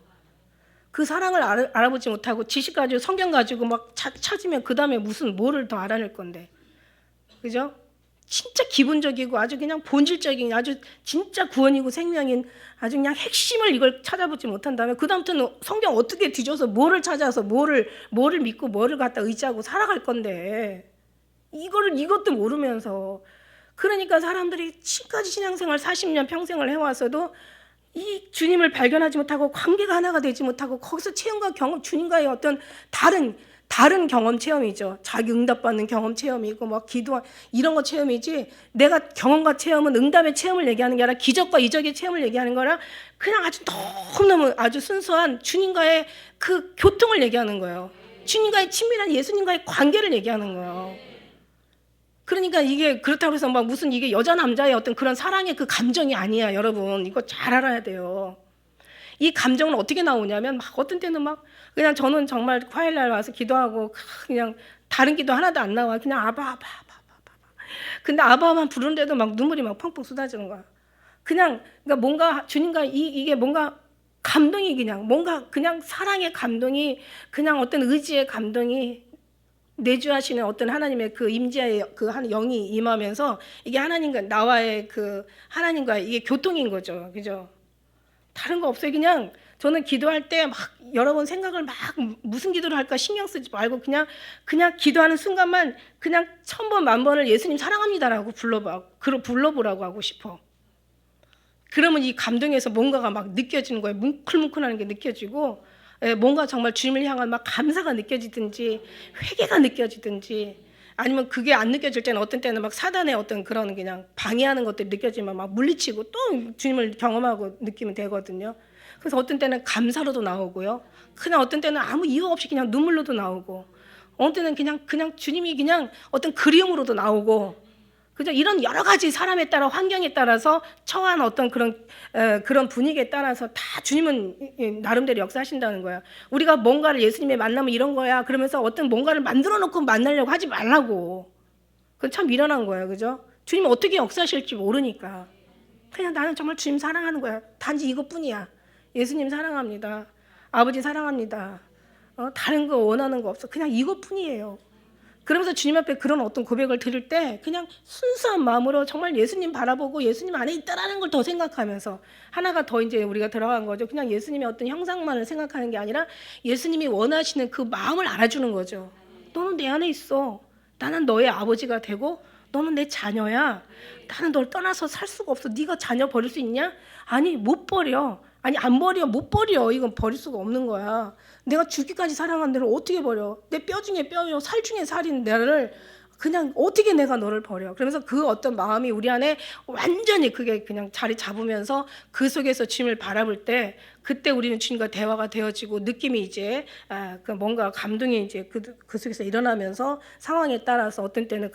그 사랑을 알아보지 못하고 지식 가지고 성경 가지고 막 찾으면 그 다음에 뭐를 더 알아낼 건데. 그죠? 진짜 기본적이고 아주 그냥 본질적인 아주 진짜 구원이고 생명인 아주 그냥 핵심을 이걸 찾아보지 못한다면 그 다음부터는 성경 어떻게 뒤져서 뭐를 찾아서 뭐를 믿고 뭐를 갖다 의지하고 살아갈 건데. 이것도 모르면서. 그러니까 사람들이 지금까지 신앙생활 40년 평생을 해왔어도 이 주님을 발견하지 못하고 관계가 하나가 되지 못하고 거기서 체험과 경험, 주님과의 어떤 다른 경험 체험이죠. 자기 응답받는 경험 체험이고 막 기도 이런 거 체험이지, 내가 경험과 체험은 응답의 체험을 얘기하는 게 아니라 기적과 이적의 체험을 얘기하는 거라 그냥 아주 너무너무 아주 순수한 주님과의 그 교통을 얘기하는 거예요. 주님과의 친밀한 예수님과의 관계를 얘기하는 거예요. 그러니까 이게 그렇다고 해서 막 무슨 이게 여자 남자의 어떤 그런 사랑의 그 감정이 아니야. 여러분 이거 잘 알아야 돼요. 이 감정은 어떻게 나오냐면 막 어떤 때는 막 그냥 저는 정말 화요일날 와서 기도하고 그냥 다른 기도 하나도 안 나와. 그냥 아바. 근데 아바만 부르는데도 막 눈물이 막 펑펑 쏟아지는 거야. 그러니까 뭔가 주님과 이게 뭔가 감동이 뭔가 그냥 사랑의 감동이, 그냥 어떤 의지의 감동이 내주하시는 어떤 하나님의 그 임재의 그 한 영이 임하면서 이게 하나님과 나와의 그 하나님과의 이게 교통인 거죠. 그죠? 다른 거 없어요. 그냥 저는 기도할 때 막 여러 번 생각을 막 무슨 기도를 할까 신경 쓰지 말고 그냥 기도하는 순간만 그냥 1000번 10,000번을 예수님 사랑합니다라고 불러보라고 하고 싶어. 그러면 이 감동에서 뭔가가 막 느껴지는 거예요. 뭉클뭉클하는 게 느껴지고, 뭔가 정말 주님을 향한 막 감사가 느껴지든지 회개가 느껴지든지, 아니면 그게 안 느껴질 때는 어떤 때는 막 사단의 어떤 그런 그냥 방해하는 것들이 느껴지면 막 물리치고 또 주님을 경험하고 느끼면 되거든요. 그래서 어떤 때는 감사로도 나오고요. 그냥 어떤 때는 아무 이유 없이 그냥 눈물로도 나오고, 어떤 때는 그냥 주님이 그냥 어떤 그리움으로도 나오고, 그죠? 이런 여러 가지 사람에 따라 환경에 따라서 처한 어떤 그런 분위기에 따라서 다 주님은 나름대로 역사하신다는 거야. 우리가 뭔가를 예수님의 만나면 이런 거야 그러면서 어떤 뭔가를 만들어 놓고 만나려고 하지 말라고. 그건 참 미련한 거야. 그죠? 주님은 어떻게 역사하실지 모르니까 그냥 나는 정말 주님 사랑하는 거야. 단지 이것뿐이야. 예수님 사랑합니다. 아버지 사랑합니다. 다른 거 원하는 거 없어. 그냥 이것뿐이에요. 그러면서 주님 앞에 그런 어떤 고백을 드릴 때 그냥 순수한 마음으로 정말 예수님 바라보고 예수님 안에 있다라는 걸 더 생각하면서, 하나가 더 이제 우리가 들어간 거죠. 그냥 예수님의 어떤 형상만을 생각하는 게 아니라 예수님이 원하시는 그 마음을 알아주는 거죠. 너는 내 안에 있어. 나는 너의 아버지가 되고 너는 내 자녀야. 나는 널 떠나서 살 수가 없어. 네가 자녀 버릴 수 있냐? 아니 못 버려. 아니 안 버려. 못 버려. 이건 버릴 수가 없는 거야. 내가 죽기까지 사랑한 너를 어떻게 버려? 내 뼈 중에 뼈요, 살 중에 살인 너를 그냥 어떻게 내가 너를 버려? 그러면서 그 어떤 마음이 우리 안에 완전히 그게 그냥 자리 잡으면서 그 속에서 주님을 바라볼 때, 그때 우리는 주님과 대화가 되어지고 느낌이 이제 그 뭔가 감동이 이제 그 속에서 일어나면서 상황에 따라서 어떤 때는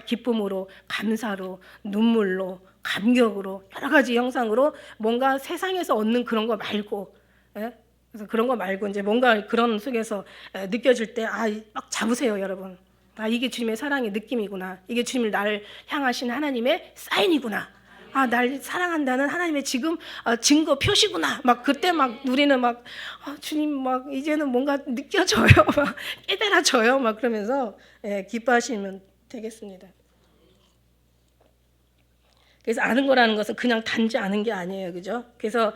기쁨으로, 감사로, 눈물로, 감격으로, 여러 가지 형상으로 뭔가 세상에서 얻는 그런 거 말고, 그래서 그런 거 말고 이제 뭔가 그런 속에서 느껴질 때 막 잡으세요, 여러분. 아, 이게 주님의 사랑의 느낌이구나. 이게 주님을 나를 향하신 하나님의 사인이구나. 아, 날 사랑한다는 하나님의 지금 증거 표시구나. 막 그때 막 우리는 막 주님 막 이제는 뭔가 느껴져요. 막 깨달아져요. 막 그러면서 기뻐하시면 되겠습니다. 그래서 아는 거라는 것은 그냥 단지 아는 게 아니에요, 그죠? 그래서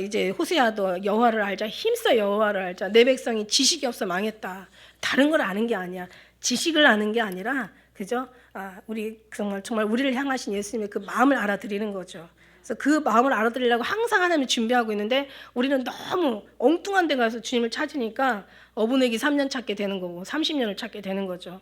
이제 호세아도 여호와를 알자, 힘써 여호와를 알자. 내 백성이 지식이 없어 망했다. 다른 걸 아는 게 아니야. 지식을 아는 게 아니라, 그죠? 우리 정말 우리를 향하신 예수님의 그 마음을 알아들이는 거죠. 그래서 그 마음을 알아들으려고 항상 하나님이 준비하고 있는데 우리는 너무 엉뚱한 데 가서 주님을 찾으니까 어부내기 3년 찾게 되는 거고 30년을 찾게 되는 거죠.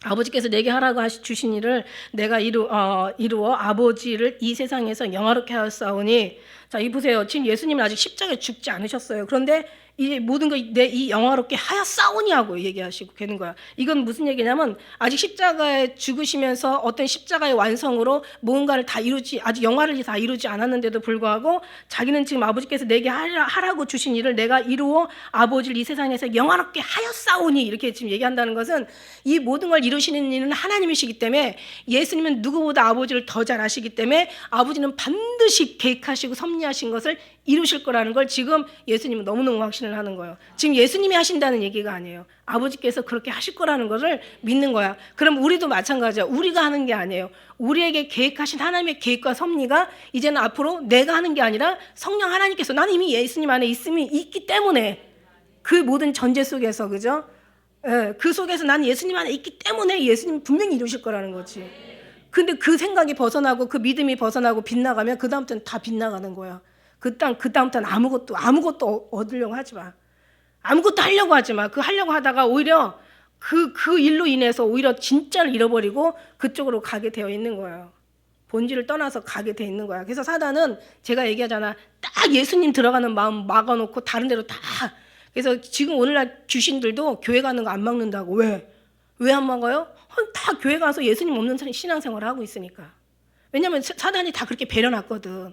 아버지께서 내게 하라고 주신 일을 내가 이루어 아버지를 이 세상에서 영화롭게 하였사오니. 자, 이 보세요. 지금 예수님은 아직 십자가에 죽지 않으셨어요. 그런데 이 모든 걸 내 이 영화롭게 하였사오니 하고 얘기하시고 계는 거야. 이건 무슨 얘기냐면 아직 십자가에 죽으시면서 어떤 십자가의 완성으로 무언가를 다 아직 영화를 다 이루지 않았는데도 불구하고 자기는 지금 아버지께서 내게 하라고 주신 일을 내가 이루어 아버지를 이 세상에서 영화롭게 하였사오니 이렇게 지금 얘기한다는 것은 이 모든 걸 이루시는 이는 하나님이시기 때문에 예수님은 누구보다 아버지를 더 잘 아시기 때문에 아버지는 반드시 계획하시고 섭리하신 것을 이루실 거라는 걸 지금 예수님은 너무너무 확신을 하는 거예요. 지금 예수님이 하신다는 얘기가 아니에요. 아버지께서 그렇게 하실 거라는 것을 믿는 거야. 그럼 우리도 마찬가지야. 우리가 하는 게 아니에요. 우리에게 계획하신 하나님의 계획과 섭리가 이제는 앞으로 내가 하는 게 아니라 성령 하나님께서, 나는 이미 예수님 안에 있기 때문에 그 모든 전제 속에서, 그죠? 그 속에서 나는 예수님 안에 있기 때문에 예수님 분명히 이루실 거라는 거지. 근데 그 생각이 벗어나고 그 믿음이 벗어나고 빗나가면 그 다음부터는 다 빗나가는 거야. 그 다음부터는 아무것도 얻으려고 하지 마. 아무것도 하려고 하지 마. 그 하려고 하다가 오히려 그 일로 인해서 오히려 진짜를 잃어버리고 그쪽으로 가게 되어 있는 거예요. 본질을 떠나서 가게 되어 있는 거야. 그래서 사단은 제가 얘기하잖아. 딱 예수님 들어가는 마음 막아놓고 다른 데로 다. 그래서 지금 오늘날 귀신들도 교회 가는 거 안 막는다고. 왜? 왜 안 막아요? 다 교회 가서 예수님 없는 신앙생활을 하고 있으니까. 왜냐하면 사단이 다 그렇게 배려놨거든.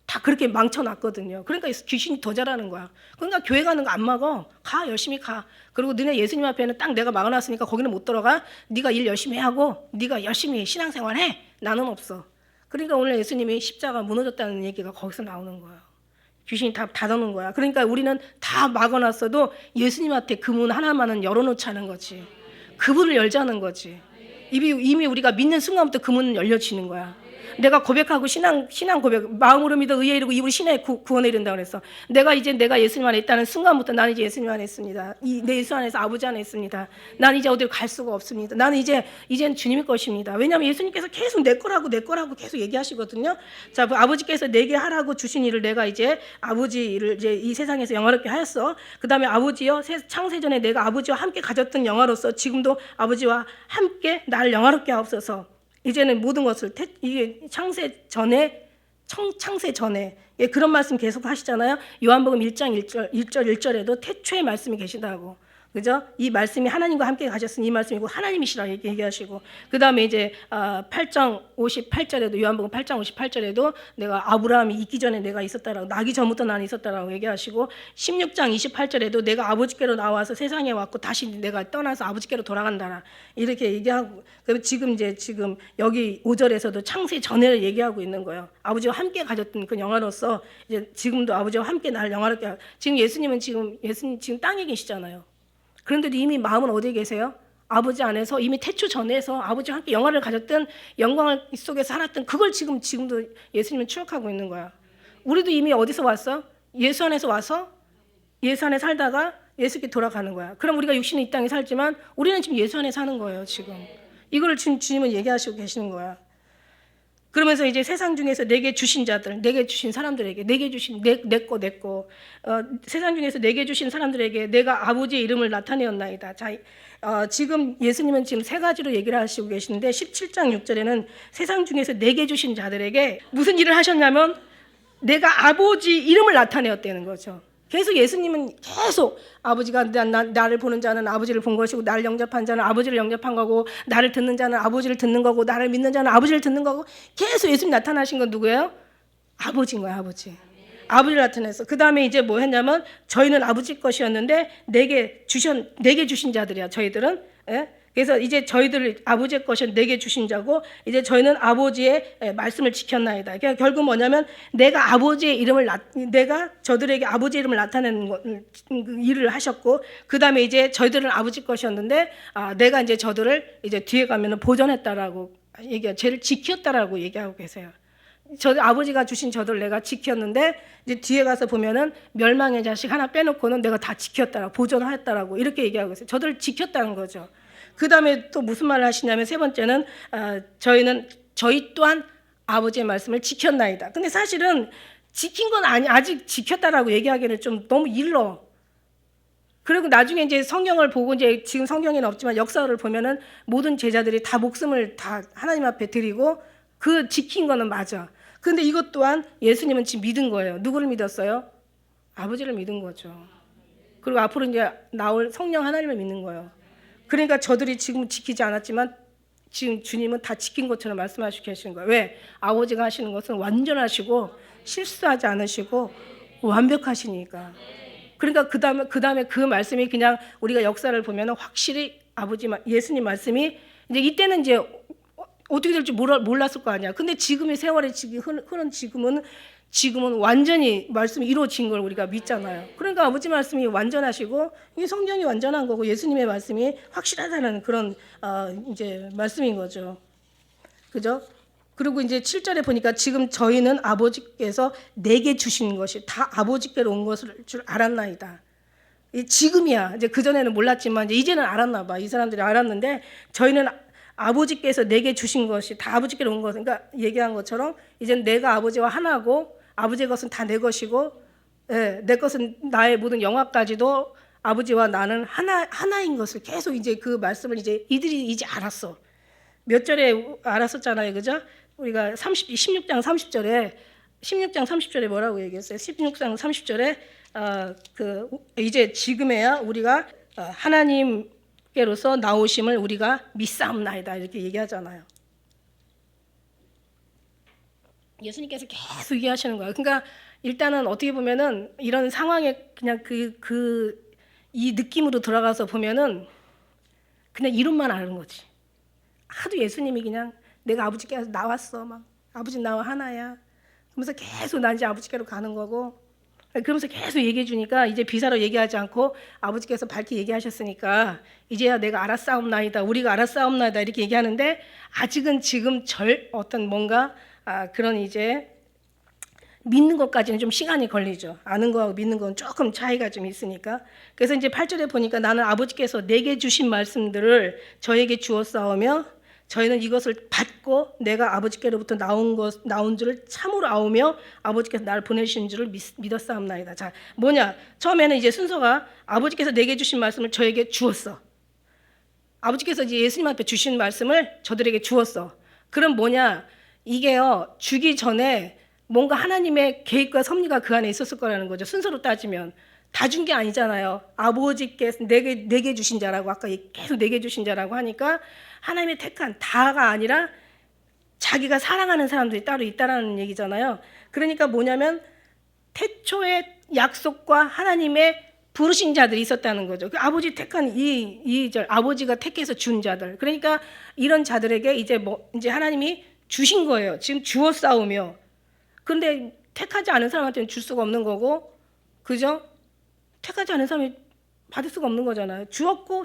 다 그렇게 망쳐놨거든요. 그러니까 귀신이 더 잘하는 거야. 그러니까 교회 가는 거 안 막아. 가, 열심히 가. 그리고 너네 예수님 앞에는 딱 내가 막아놨으니까 거기는 못 들어가. 네가 일 열심히 하고 네가 열심히 신앙생활 해. 나는 없어. 그러니까 오늘 예수님이 십자가 무너졌다는 얘기가 거기서 나오는 거예요. 귀신이 다 닫아놓은 거야. 그러니까 우리는 다 막아놨어도 예수님한테 그 문 하나만은 열어놓자는 거지. 그 문을 열자는 거지. 이미 우리가 믿는 순간부터 그 문은 열려지는 거야. 내가 고백하고 신앙 고백, 마음으로 믿어 의에 이르고 입으로 신에 구원에 이른다고 그랬어. 내가 예수님 안에 있다는 순간부터 나는 이제 예수님 안에 있습니다. 내 예수 안에서 아버지 안에 있습니다. 나는 이제 어디로 갈 수가 없습니다. 나는 이제는 주님의 것입니다. 왜냐하면 예수님께서 계속 내 거라고 계속 얘기하시거든요. 자, 아버지께서 내게 하라고 주신 일을 내가 이제 아버지를 이제 이 세상에서 영화롭게 하였어. 그 다음에 아버지여, 창세전에 내가 아버지와 함께 가졌던 영화로서 지금도 아버지와 함께 나를 영화롭게 하옵소서. 이제는 모든 것을 이게 창세 전에 그런 말씀 계속 하시잖아요. 요한복음 1장 1절에도 태초의 말씀이 계시다고. 그죠? 이 말씀이 하나님과 함께 가셨으니 이 말씀이고 하나님이시라 얘기하시고, 그 다음에 이제 8장 58절에도 요한복음 8장 58절에도 내가 아브라함이 있기 전에 내가 있었다라고, 나기 전부터 나는 있었다라고 얘기하시고, 16장 28절에도 내가 아버지께로 나와서 세상에 왔고 다시 내가 떠나서 아버지께로 돌아간다라 이렇게 얘기하고, 그리고 지금 여기 5절에서도 창세 전에를 얘기하고 있는 거예요. 아버지와 함께 가졌던 그 영화로서 이제 지금도 아버지와 함께 나를 영화롭게 지금 예수님 지금 땅에 계시잖아요. 그런데도 이미 마음은 어디에 계세요? 아버지 안에서 이미 태초 전에서 아버지와 함께 영화를 가졌던 영광 속에서 살았던 그걸 지금도 예수님은 추억하고 있는 거야. 우리도 이미 어디서 왔어? 예수 안에서 와서 예수 안에 살다가 예수께 돌아가는 거야. 그럼 우리가 육신의 이 땅에 살지만 우리는 지금 예수 안에 사는 거예요. 지금 이거를 지금 주님은 얘기하시고 계시는 거야. 그러면서 이제 세상 중에서 내게 주신 자들, 내게 주신 사람들에게, 내게 주신 내 거, 세상 중에서 내게 주신 사람들에게 내가 아버지의 이름을 나타내었나이다. 자, 지금 예수님은 지금 세 가지로 얘기를 하시고 계시는데 17장 6절에는 세상 중에서 내게 주신 자들에게 무슨 일을 하셨냐면 내가 아버지 이름을 나타내었다는 거죠. 계속 예수님은 계속 아버지가 나를 보는 자는 아버지를 본 것이고 나를 영접한 자는 아버지를 영접한 거고 나를 듣는 자는 아버지를 듣는 거고 나를 믿는 자는 아버지를 듣는 거고 계속 예수님 나타나신 건 누구예요? 아버지인 거야. 아버지를 나타냈어. 그 다음에 이제 뭐 했냐면 저희는 아버지 것이었는데 내게 주신 자들이야. 저희들은 예? 그래서 이제 저희들 아버지의 것이 내게 주신 자고 이제 저희는 아버지의 말씀을 지켰나이다. 그러니까 결국 뭐냐면 내가 아버지의 이름을 내가 저들에게 아버지의 이름을 나타내는 일을 하셨고 그다음에 이제 저희들은 아버지 것이었는데 내가 이제 저들을 이제 뒤에 가면은 보존했다라고 쟤를 지켰다라고 얘기하고 계세요. 저 아버지가 주신 저들 내가 지켰는데 이제 뒤에 가서 보면은 멸망의 자식 하나 빼놓고는 내가 다 지켰다라고 보존하였다라고 이렇게 얘기하고 있어요. 저들을 지켰다는 거죠. 그 다음에 또 무슨 말을 하시냐면 세 번째는 저희 또한 아버지의 말씀을 지켰나이다. 근데 사실은 지킨 건 아직 지켰다라고 얘기하기는 좀 너무 일러. 그리고 나중에 이제 성경을 보고 이제 지금 성경에는 없지만 역사를 보면은 모든 제자들이 다 목숨을 다 하나님 앞에 드리고 그 지킨 거는 맞아. 근데 이것 또한 예수님은 지금 믿은 거예요. 누구를 믿었어요? 아버지를 믿은 거죠. 그리고 앞으로 이제 나올 성령 하나님을 믿는 거예요. 그러니까 저들이 지금 지키지 않았지만 지금 주님은 다 지킨 것처럼 말씀하시고 계시는 거예요. 왜? 아버지가 하시는 것은 완전하시고 실수하지 않으시고 완벽하시니까. 그러니까 그 다음에 그 말씀이 그냥 우리가 역사를 보면 확실히 예수님 말씀이 이제 이때는 이제 어떻게 될지 몰랐을 거 아니야. 근데 지금의 세월에 흐른 지금은 완전히 말씀이 이루어진 걸 우리가 믿잖아요. 그러니까 아버지 말씀이 완전하시고 이 성경이 완전한 거고 예수님의 말씀이 확실하다는 그런 이제 말씀인 거죠. 그죠? 그리고 이제 7절에 보니까 지금 저희는 아버지께서 내게 주신 것이 다 아버지께로 온 것을 줄 알았나이다. 지금이야. 이제 그전에는 몰랐지만 이제는 알았나 봐. 이 사람들이 알았는데 저희는 아버지께서 내게 주신 것이 다 아버지께로 온 것. 그러니까 얘기한 것처럼 이제는 내가 아버지와 하나고 아버지의 것은 다 내 것이고 내 것은 나의 모든 영화까지도 아버지와 나는 하나인 것을 계속 이제 그 말씀을 이제 이들이 이제 알았어. 몇 절에 알았었잖아요. 그죠? 우리가 16장 30절에 뭐라고 얘기했어요? 16장 30절에 이제 지금에야 우리가 하나님께로서 나오심을 우리가 믿사옵나이다 이렇게 얘기하잖아요. 예수님께서 계속 얘기하시는 거예요. 그러니까 일단은 어떻게 보면은 이런 상황에 그냥 이 느낌으로 들어가서 보면은 그냥 이름만 아는 거지. 하도 예수님이 그냥 내가 아버지께서 나왔어. 막 아버지 나와 하나야. 그러면서 계속 난 이제 아버지께로 가는 거고 그러면서 계속 얘기해 주니까 이제 비사로 얘기하지 않고 아버지께서 밝게 얘기하셨으니까 이제야 내가 알았사옵나이다. 우리가 알았사옵나이다. 이렇게 얘기하는데 아직은 지금 어떤 뭔가 그런 이제 믿는 것까지는 좀 시간이 걸리죠. 아는 거하고 믿는 건 조금 차이가 좀 있으니까. 그래서 이제 8절에 보니까 나는 아버지께서 내게 주신 말씀들을 저에게 주었사오며 저희는 이것을 받고 내가 아버지께로부터 나온 줄을 참으로 아오며 아버지께서 나를 보내신 줄을 믿었사옵나이다. 자, 뭐냐? 처음에는 이제 순서가 아버지께서 내게 주신 말씀을 저에게 주었어. 아버지께서 이제 예수님한테 주신 말씀을 저들에게 주었어. 그럼 뭐냐? 이게요, 주기 전에 뭔가 하나님의 계획과 섭리가 그 안에 있었을 거라는 거죠. 순서로 따지면. 다 준 게 아니잖아요. 아버지께서 내게 주신 자라고 아까 계속 내게 주신 자라고 하니까 하나님의 택한 다가 아니라 자기가 사랑하는 사람들이 따로 있다라는 얘기잖아요. 그러니까 뭐냐면 태초의 약속과 하나님의 부르신 자들이 있었다는 거죠. 그 아버지 택한 아버지가 택해서 준 자들. 그러니까 이런 자들에게 이제 하나님이 주신 거예요. 지금 주어 싸우며. 근데 택하지 않은 사람한테는 줄 수가 없는 거고, 그죠? 택하지 않은 사람이 받을 수가 없는 거잖아요.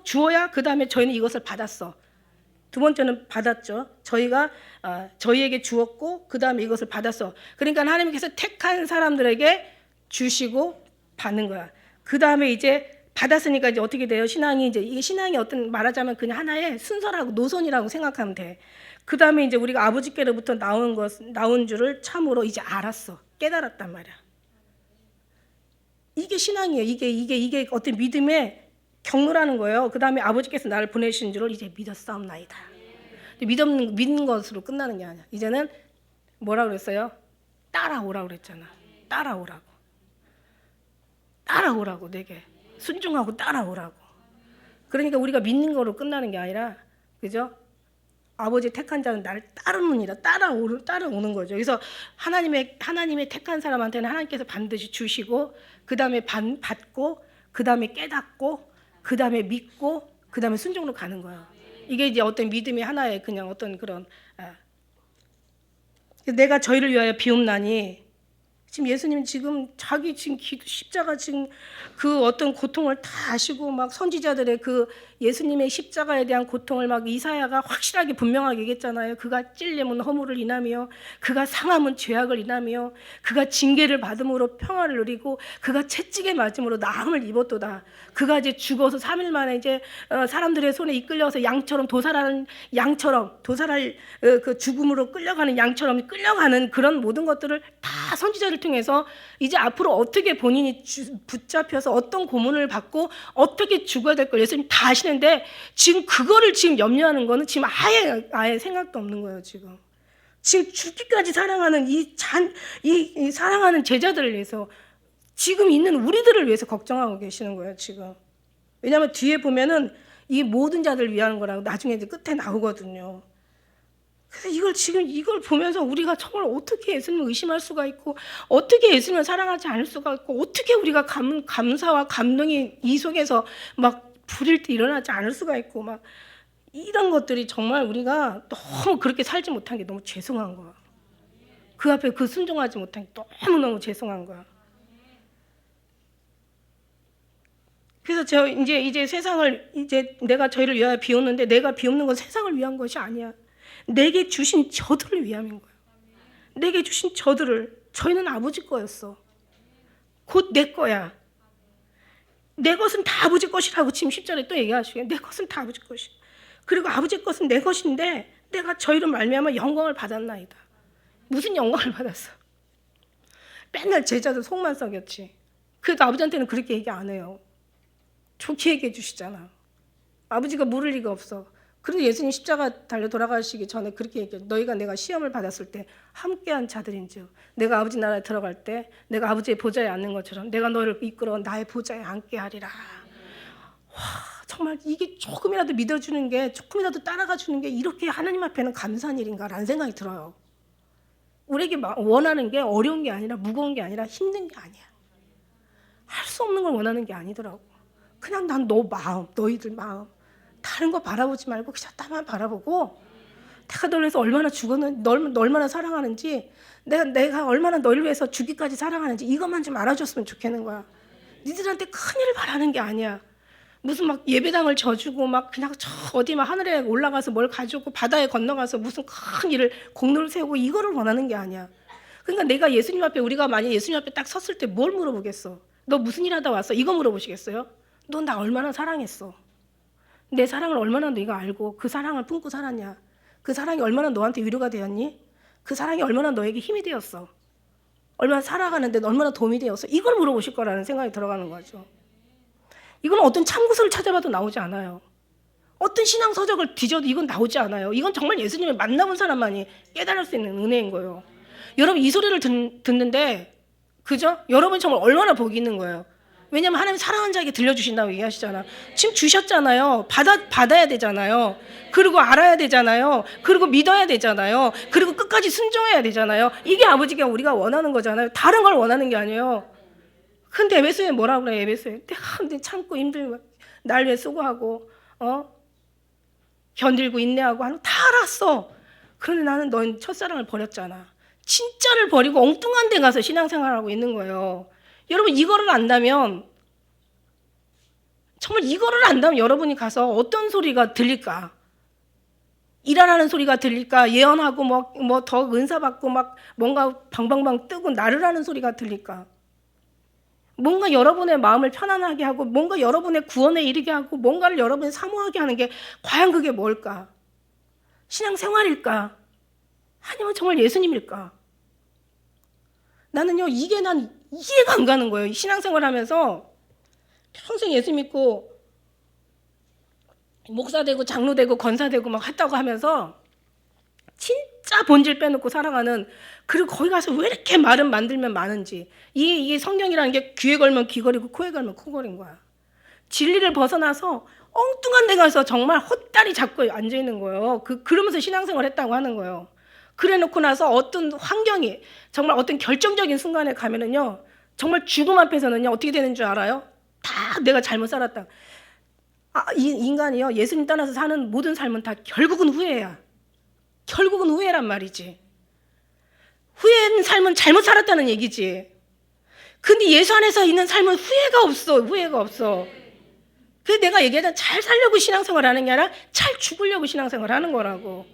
주어야 그 다음에 저희는 이것을 받았어. 두 번째는 받았죠. 저희가 저희에게 주었고 그 다음에 이것을 받았어. 그러니까 하나님께서 택한 사람들에게 주시고 받는 거야. 그 다음에 이제 받았으니까 이제 어떻게 돼요? 신앙이 이게 신앙이 어떤 말하자면 그냥 하나의 순서라고 노선이라고 생각하면 돼. 그 다음에 이제 우리가 아버지께로부터 나온 줄을 참으로 이제 알았어. 깨달았단 말이야. 이게 신앙이에요. 이게 어떤 믿음의 경로라는 거예요. 그 다음에 아버지께서 나를 보내신 줄을 이제 믿었사옵나이다. 믿는 것으로 끝나는 게 아니야. 이제는 뭐라 그랬어요? 따라오라고 그랬잖아. 따라오라고 내게 순종하고 따라오라고. 그러니까 우리가 믿는 거로 끝나는 게 아니라, 그죠? 아버지 택한 자는 나를 따르느니라. 따라오는 거죠. 그래서 하나님의 택한 사람한테는 하나님께서 반드시 주시고, 그 다음에 받고, 그 다음에 깨닫고, 그 다음에 믿고, 그 다음에 순종으로 가는 거야. 이게 이제 어떤 믿음의 하나의 그냥 어떤 그런 내가 저희를 위하여 비옵나니, 지금 예수님 지금 자기 지금 십자가 지금 그 어떤 고통을 다 아시고 막 선지자들의 그 예수님의 십자가에 대한 고통을 막 이사야가 확실하게 분명하게 얘기했잖아요. 그가 찔림은 허물을 인하며 그가 상함은 죄악을 인하며 그가 징계를 받음으로 평화를 누리고 그가 채찍에 맞음으로 나음을 입었도다. 그가 이제 죽어서 3일 만에 이제 사람들의 손에 이끌려서 양처럼 도살하는 양처럼 도살할 그 죽음으로 끌려가는 양처럼 끌려가는 그런 모든 것들을 다 선지자를 통해서 이제 앞으로 어떻게 본인이 붙잡혀서 어떤 고문을 받고 어떻게 죽어야 될 걸 예수님 다 아시는데 지금 그거를 지금 염려하는 거는 지금 아예 생각도 없는 거예요. 지금 죽기까지 사랑하는 이 사랑하는 제자들을 위해서 지금 있는 우리들을 위해서 걱정하고 계시는 거예요. 지금 왜냐하면 뒤에 보면은 이 모든 자들을 위한 거라고 나중에 이제 끝에 나오거든요. 그래서 이걸 보면서 우리가 정말 어떻게 예수님을 의심할 수가 있고 어떻게 예수님을 사랑하지 않을 수가 있고 어떻게 우리가 감사와 감동이 이 속에서 막 부릴 때 일어나지 않을 수가 있고 막 이런 것들이 정말 우리가 너무 그렇게 살지 못한 게 너무 죄송한 거야. 그 앞에 그 순종하지 못한 게 너무너무 죄송한 거야. 그래서 저 이제 세상을 이제 내가 저희를 위하여 비웠는데 내가 비웃는 건 세상을 위한 것이 아니야. 내게 주신 저들을 위함인 거예요. 내게 주신 저들을. 저희는 아버지 거였어. 곧 내 거야. 내 것은 다 아버지 것이라고 지금 10절에 또 얘기하시고요. 내 것은 다 아버지 것이. 그리고 아버지 것은 내 것인데 내가 저희로 말미암아 영광을 받았나이다. 무슨 영광을 받았어? 맨날 제자들 속만 썩였지. 그래도 아버지한테는 그렇게 얘기 안 해요. 좋게 얘기해 주시잖아. 아버지가 모를 리가 없어. 그래도 예수님 십자가 달려 돌아가시기 전에 그렇게 얘기해요. 너희가 내가 시험을 받았을 때 함께한 자들인지요. 내가 아버지 나라에 들어갈 때 내가 아버지의 보좌에 앉는 것처럼 내가 너를 이끌어 나의 보좌에 앉게 하리라. 와, 정말 이게 조금이라도 믿어주는 게 조금이라도 따라가 주는 게 이렇게 하나님 앞에는 감사한 일인가라는 생각이 들어요. 우리에게 원하는 게 어려운 게 아니라 무거운 게 아니라 힘든 게 아니야. 할 수 없는 걸 원하는 게 아니더라고. 그냥 난 너 마음, 너희들 마음 다른 거 바라보지 말고 그냥 나만 바라보고 내가 너를 위해서 얼마나 죽었는지 널 얼마나 사랑하는지 내가 얼마나 너를 위해서 죽기까지 사랑하는지 이것만 좀 알아줬으면 좋겠는 거야. 니들한테 큰일을 바라는 게 아니야. 무슨 막 예배당을 져주고 막 그냥 저 어디 막 하늘에 올라가서 뭘 가지고 바다에 건너가서 무슨 큰 일을 공로를 세우고 이거를 원하는 게 아니야. 그러니까 내가 예수님 앞에 우리가 만약 예수님 앞에 딱 섰을 때 뭘 물어보겠어? 너 무슨 일 하다 왔어? 이거 물어보시겠어요? 너 나 얼마나 사랑했어? 내 사랑을 얼마나 네가 알고 그 사랑을 품고 살았냐? 그 사랑이 얼마나 너한테 위로가 되었니? 그 사랑이 얼마나 너에게 힘이 되었어? 얼마나 살아가는데 얼마나 도움이 되었어? 이걸 물어보실 거라는 생각이 들어가는 거죠. 이건 어떤 참고서를 찾아봐도 나오지 않아요. 어떤 신앙 서적을 뒤져도 이건 나오지 않아요. 이건 정말 예수님을 만나본 사람만이 깨달을 수 있는 은혜인 거예요. 여러분 이 소리를 듣는데 그죠? 여러분 정말 얼마나 복이 있는 거예요. 왜냐하면 하나님 사랑하는 자에게 들려주신다고 얘기하시잖아. 지금 주셨잖아요. 받아야 되잖아요. 그리고 알아야 되잖아요. 그리고 믿어야 되잖아요. 그리고 끝까지 순종해야 되잖아요. 이게 아버지가 우리가 원하는 거잖아요. 다른 걸 원하는 게 아니에요. 근데 에베소에 뭐라고 그래? 에베소에 내가 참고 힘들고 날 위해 수고하고 견딜고 인내하고 하는 다 알았어. 그런데 나는 넌 첫사랑을 버렸잖아. 진짜를 버리고 엉뚱한 데 가서 신앙생활하고 있는 거예요. 여러분 이거를 안다면 정말 이거를 안다면 여러분이 가서 어떤 소리가 들릴까? 일하라는 소리가 들릴까? 예언하고 뭐 더 은사 받고 막 뭔가 방방방 뜨고 나르라는 소리가 들릴까? 뭔가 여러분의 마음을 편안하게 하고 뭔가 여러분의 구원에 이르게 하고 뭔가를 여러분이 사모하게 하는 게 과연 그게 뭘까? 신앙생활일까? 아니면 정말 예수님일까? 나는요 이게 난 이해가 안 가는 거예요. 신앙생활하면서 평생 예수 믿고 목사 되고 장로 되고 권사 되고 막 했다고 하면서 진짜 본질 빼놓고 살아가는, 그리고 거기 가서 왜 이렇게 말은 만들면 많은지, 이게 성경이라는 게 귀에 걸면 귀걸이고 코에 걸면 코걸인 거야. 진리를 벗어나서 엉뚱한 데 가서 정말 헛다리 잡고 앉아있는 거예요. 그러면서 신앙생활 했다고 하는 거예요. 그래 놓고 나서 어떤 환경이 정말 어떤 결정적인 순간에 가면은요 정말 죽음 앞에서는요 어떻게 되는 줄 알아요? 다 내가 잘못 살았다. 이 인간이요, 예수님 떠나서 사는 모든 삶은 다 결국은 후회야. 결국은 후회란 말이지. 후회한 삶은 잘못 살았다는 얘기지. 근데 예수 안에서 있는 삶은 후회가 없어. 후회가 없어. 그래서 내가 얘기하자, 잘 살려고 신앙생활 하는 게 아니라 잘 죽으려고 신앙생활 하는 거라고.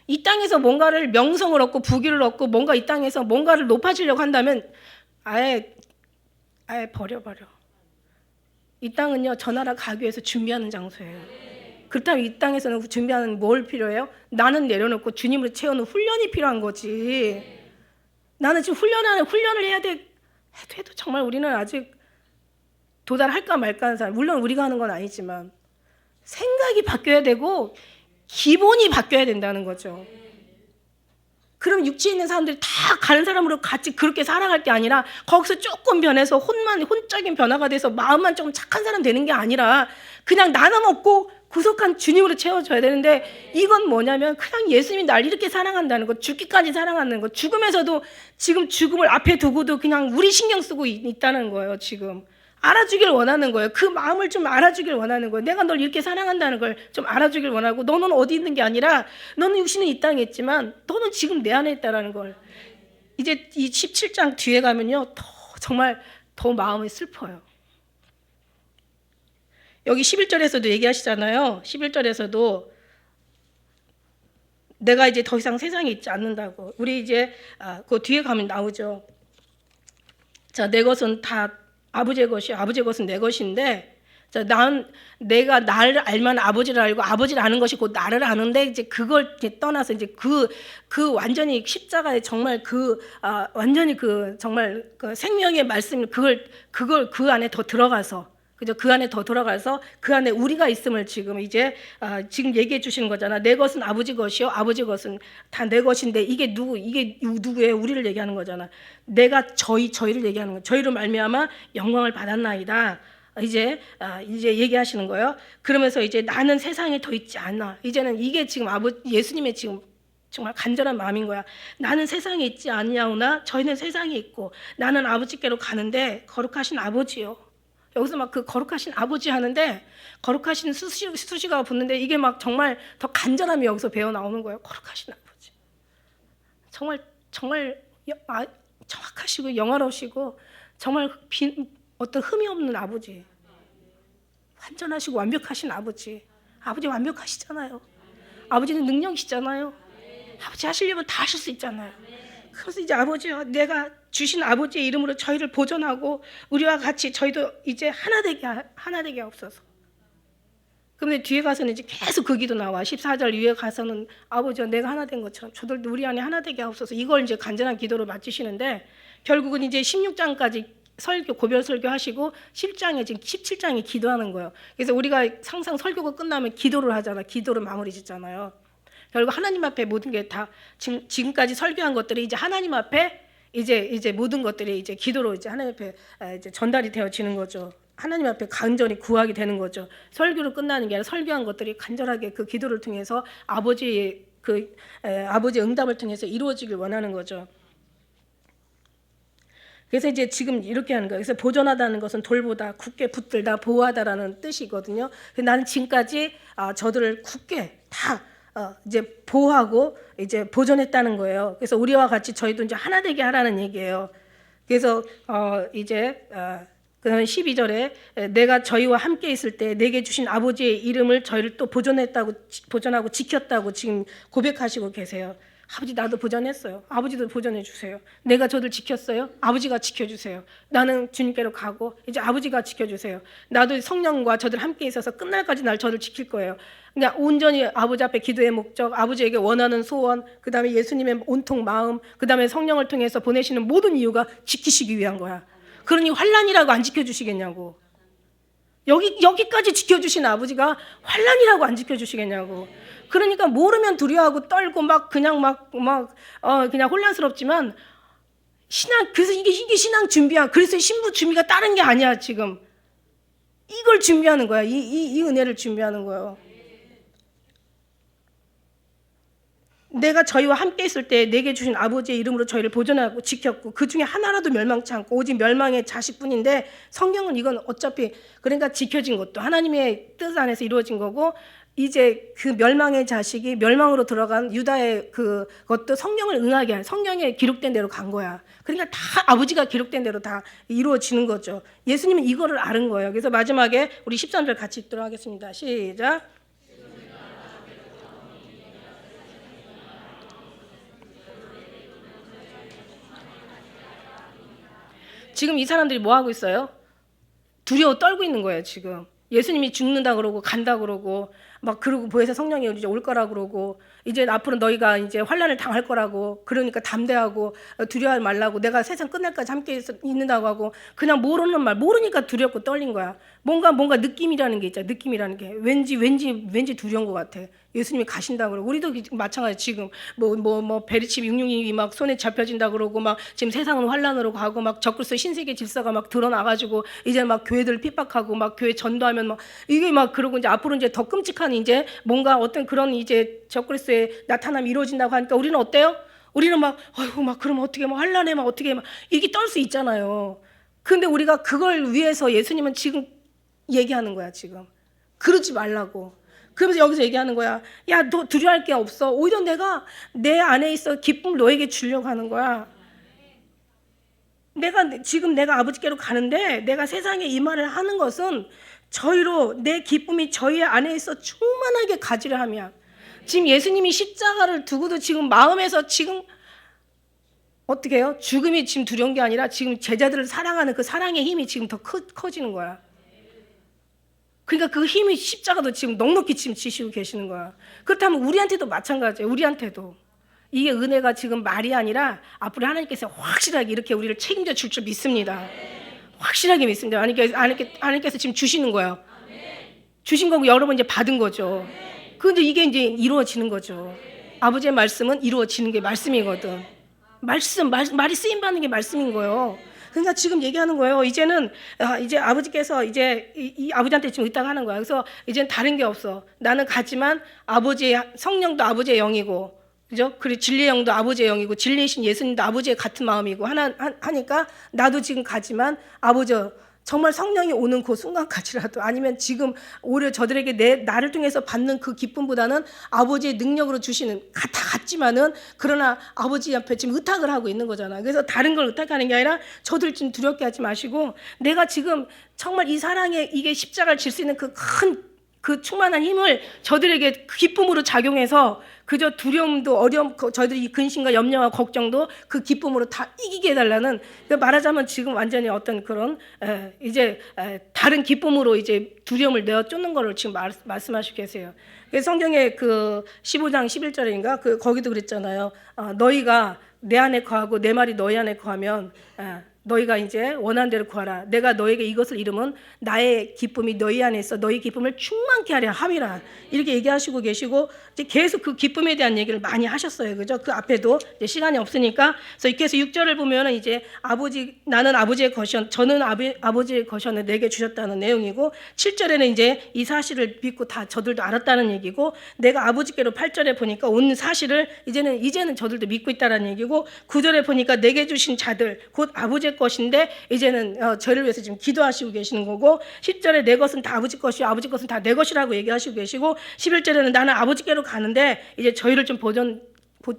이 땅에서 뭔가를 명성을 얻고 부귀를 얻고 뭔가 이 땅에서 뭔가를 높아지려고 한다면 아예 버려버려. 이 땅은요, 저 나라 가기 위해서 준비하는 장소예요. 그렇다면 이 땅에서는 준비하는 뭘 필요해요? 나는 내려놓고 주님으로 채우는 훈련이 필요한 거지. 나는 지금 훈련을 해야 돼. 해도 정말 우리는 아직 도달할까 말까 하는 사람, 물론 우리가 하는 건 아니지만 생각이 바뀌어야 되고 기본이 바뀌어야 된다는 거죠. 그럼 육체에 있는 사람들이 다 가는 사람으로 같이 그렇게 살아갈 게 아니라 거기서 조금 변해서 혼적인 변화가 돼서 마음만 조금 착한 사람 되는 게 아니라 그냥 나눠 먹고 구속한 주님으로 채워줘야 되는데, 이건 뭐냐면 그냥 예수님이 날 이렇게 사랑한다는 것, 죽기까지 사랑하는 것, 죽음에서도 지금 죽음을 앞에 두고도 그냥 우리 신경 쓰고 있다는 거예요. 지금 알아주길 원하는 거예요. 그 마음을 좀 알아주길 원하는 거예요. 내가 널 이렇게 사랑한다는 걸 좀 알아주길 원하고, 너는 어디 있는 게 아니라 너는 육신은 이 땅에 있지만 너는 지금 내 안에 있다는 걸. 이제 이 17장 뒤에 가면요, 정말 더 마음이 슬퍼요. 여기 11절에서도 얘기하시잖아요. 11절에서도 내가 이제 더 이상 세상에 있지 않는다고. 우리 이제 그 뒤에 가면 나오죠. 자, 내 것은 다 아버지의 것이요, 아버지의 것은 내 것인데, 자, 내가 나를 알면 아버지를 알고 아버지를 아는 것이 곧 나를 아는데, 이제 그걸 이제 떠나서 이제 그 완전히 십자가에 정말 완전히 정말 그 생명의 말씀, 그걸 그 안에 더 들어가서, 그죠? 그 안에 더 들어가서 그 안에 우리가 있음을 지금 이제 지금 얘기해 주시는 거잖아. 내 것은 아버지 것이요, 아버지 것은 다 내 것인데, 이게 누구예요? 우리를 얘기하는 거잖아. 내가 저희를 얘기하는 거예요. 저희로 말미암아 영광을 받았나이다. 이제 얘기하시는 거예요. 그러면서 이제 나는 세상에 더 있지 않아. 이제는 이게 지금 예수님의 지금 정말 간절한 마음인 거야. 나는 세상에 있지 않냐오나 저희는 세상에 있고 나는 아버지께로 가는데 거룩하신 아버지요. 여기서 막 그 거룩하신 아버지 하는데, 거룩하신 수식어가 붙는데 이게 막 정말 더 간절함이 여기서 배어 나오는 거예요. 거룩하신 아버지. 정말 정확하시고 영화로우시고 정말 어떤 흠이 없는 아버지. 완전하시고 완벽하신 아버지. 아버지 완벽하시잖아요. 아버지는 능력이시잖아요. 아버지 하시려면 다 하실 수 있잖아요. 그래서 이제 아버지요, 내가 주신 아버지의 이름으로 저희를 보존하고 우리와 같이 저희도 이제 하나 되게 하옵소서. 그런데 뒤에 가서는 이제 계속 그 기도 나와. 14절 위에 가서는 아버지요, 내가 하나 된 것처럼 저들도 우리 안에 하나 되게 하옵소서. 이걸 이제 간절한 기도로 마치시는데, 결국은 이제 16장까지 고별 설교 하시고 10장에 지금 17장에 기도하는 거예요. 그래서 우리가 항상 설교가 끝나면 기도를 하잖아. 기도를 마무리 짓잖아요. 결국 하나님 앞에 모든 게 다 지금까지 설교한 것들이 이제 하나님 앞에 이제 모든 것들이 이제 기도로 이제 하나님 앞에 이제 전달이 되어지는 거죠. 하나님 앞에 간절히 구하게 되는 거죠. 설교로 끝나는 게 아니라 설교한 것들이 간절하게 그 기도를 통해서 아버지의 응답을 통해서 이루어지길 원하는 거죠. 그래서 이제 지금 이렇게 하는 거예요. 그래서 보존하다는 것은 돌보다, 굳게 붙들다, 보호하다라는 뜻이거든요. 나는 지금까지 저들을 굳게 다 이제 보호하고 이제 보존했다는 거예요. 그래서 우리와 같이 저희도 이제 하나 되게 하라는 얘기예요. 그래서 이제 그다음에 12절에 내가 저희와 함께 있을 때 내게 주신 아버지의 이름을 저희를 또 보존하고 지켰다고 지금 고백하시고 계세요. 아버지, 나도 보존했어요. 아버지도 보존해 주세요. 내가 저들 지켰어요. 아버지가 지켜주세요. 나는 주님께로 가고 이제 아버지가 지켜주세요. 나도 성령과 저들 함께 있어서 끝날까지 저를 지킬 거예요. 그냥 온전히 아버지 앞에 기도의 목적, 아버지에게 원하는 소원, 그 다음에 예수님의 온통 마음, 그 다음에 성령을 통해서 보내시는 모든 이유가 지키시기 위한 거야. 그러니 환난이라고 안 지켜주시겠냐고. 여기까지 지켜주신 아버지가 환난이라고 안 지켜주시겠냐고. 그러니까 모르면 두려워하고 떨고 그냥 혼란스럽지만 그래서 이게 신앙 준비야. 그래서 신부 준비가 다른 게 아니야. 지금 이걸 준비하는 거야. 이 은혜를 준비하는 거예요. 내가 저희와 함께 있을 때 내게 주신 아버지의 이름으로 저희를 보존하고 지켰고 그 중에 하나라도 멸망치 않고 오직 멸망의 자식뿐인데 성경은 이건 어차피 그러니까 지켜진 것도 하나님의 뜻 안에서 이루어진 거고 이제 그 멸망의 자식이 멸망으로 들어간 유다의 그것도 성령을 응하게 한 성경에 기록된 대로 간 거야. 그러니까 다 아버지가 기록된 대로 다 이루어지는 거죠. 예수님은 이거를 아는 거예요. 그래서 마지막에 우리 13절 같이 읽도록 하겠습니다. 시작. 지금 이 사람들이 뭐 하고 있어요? 두려워 떨고 있는 거예요, 지금. 예수님이 죽는다 그러고 간다 그러고 막 그러고 보혜사 성령이 이제 올 거라 그러고 이제 앞으로 너희가 이제 환난을 당할 거라고 그러니까 담대하고 두려워하지 말라고 내가 세상 끝날까지 함께 있는다고 하고 그냥 모르는 말 모르니까 두렵고 떨린 거야. 뭔가 느낌이라는 게 있잖아. 느낌이라는 게 왠지 두려운 것 같아. 예수님이 가신다 그러고 우리도 마찬가지 지금 뭐 베리칩 666이 막 손에 잡혀진다 그러고 막 지금 세상은 환난으로 가고 막 적그리스도 신세계 질서가 막 드러나가지고 이제 막 교회들 핍박하고 막 교회 전도하면 막 이게 막 그러고 이제 앞으로 이제 더 끔찍한 이제 뭔가 어떤 그런 이제 적그리스도의 나타남이 이루어진다고 하니까 우리는 어때요? 우리는 막 아이고 막 그러면 어떻게 막 환난에 막 어떻게 막 이게 떨 수 있잖아요. 근데 우리가 그걸 위해서 예수님은 지금 얘기하는 거야 지금. 그러지 말라고. 그러면서 여기서 얘기하는 거야. 야, 너 두려워할 게 없어. 오히려 내가 내 안에 있어 기쁨을 너에게 주려고 하는 거야. 지금 내가 아버지께로 가는데 내가 세상에 이 말을 하는 것은 저희로 내 기쁨이 저희 안에 있어 충만하게 가지려 함이야. 지금 예수님이 십자가를 두고도 지금 마음에서 지금 어떻게 해요? 죽음이 지금 두려운 게 아니라 지금 제자들을 사랑하는 그 사랑의 힘이 지금 더 커지는 거야. 그러니까 그 힘이 십자가도 지금 넉넉히 지금 지시고 계시는 거야. 그렇다면 우리한테도 마찬가지예요. 우리한테도. 이게 은혜가 지금 말이 아니라 앞으로 하나님께서 확실하게 이렇게 우리를 책임져 줄 줄 믿습니다. 확실하게 믿습니다. 하나님께서 지금 주시는 거예요. 주신 거고 여러분 이제 받은 거죠. 그런데 이게 이제 이루어지는 거죠. 아버지의 말씀은 이루어지는 게 말씀이거든. 말이 쓰임 받는 게 말씀인 거예요. 그러니까 지금 얘기하는 거예요. 이제는 이제 아버지께서 이제 이 아버지한테 지금 의탁하는 거야. 그래서 이제는 다른 게 없어. 나는 가지만 성령도 아버지의 영이고, 그죠? 그리고 진리의 영도 아버지의 영이고, 진리이신 예수님도 아버지의 같은 마음이고 하니까 나도 지금 가지만 아버지 정말 성령이 오는 그 순간까지라도 아니면 지금 오히려 저들에게 나를 통해서 받는 그 기쁨보다는 아버지의 능력으로 주시는 다 같지만은 그러나 아버지 앞에 지금 의탁을 하고 있는 거잖아. 그래서 다른 걸 의탁하는 게 아니라 저들 지금 두렵게 하지 마시고 내가 지금 정말 이 사랑에 이게 십자가를 질 수 있는 그 충만한 힘을 저들에게 기쁨으로 작용해서 그저 두려움도 저들이 근심과 염려와 걱정도 그 기쁨으로 다 이기게 해달라는 말하자면 지금 완전히 어떤 그런 이제 다른 기쁨으로 이제 두려움을 내어 쫓는 거를 지금 말씀하시고 계세요. 성경의 그 15장 11절인가 거기도 그랬잖아요. 너희가 내 안에 거하고 내 말이 너희 안에 거하면 너희가 이제 원하는 대로 구하라. 내가 너에게 이것을 이름은 나의 기쁨이 너희 안에 있어 너희 기쁨을 충만케 하려 함이라. 이렇게 얘기하시고 계시고 이제 계속 그 기쁨에 대한 얘기를 많이 하셨어요. 그죠? 그 앞에도 이제 시간이 없으니까 그래서 이렇게 해서 6절을 보면은 이제 나는 아버지의 것이었 저는 아버지의 것이었는데 내게 주셨다는 내용이고 7절에는 이제 이 사실을 믿고 다 저들도 알았다는 얘기고 내가 아버지께로 8절에 보니까 온 사실을 이제는 저들도 믿고 있다는 얘기고 9절에 보니까 내게 주신 자들 곧 아버지의 것인데 이제는 저를 위해서 지금 기도하시고 계시는 거고 10절에 내 것은 다 아버지 것이요 아버지 것은 다 내 것이라고 얘기하시고 계시고 11절에는 나는 아버지께로 가는데 이제 저희를 좀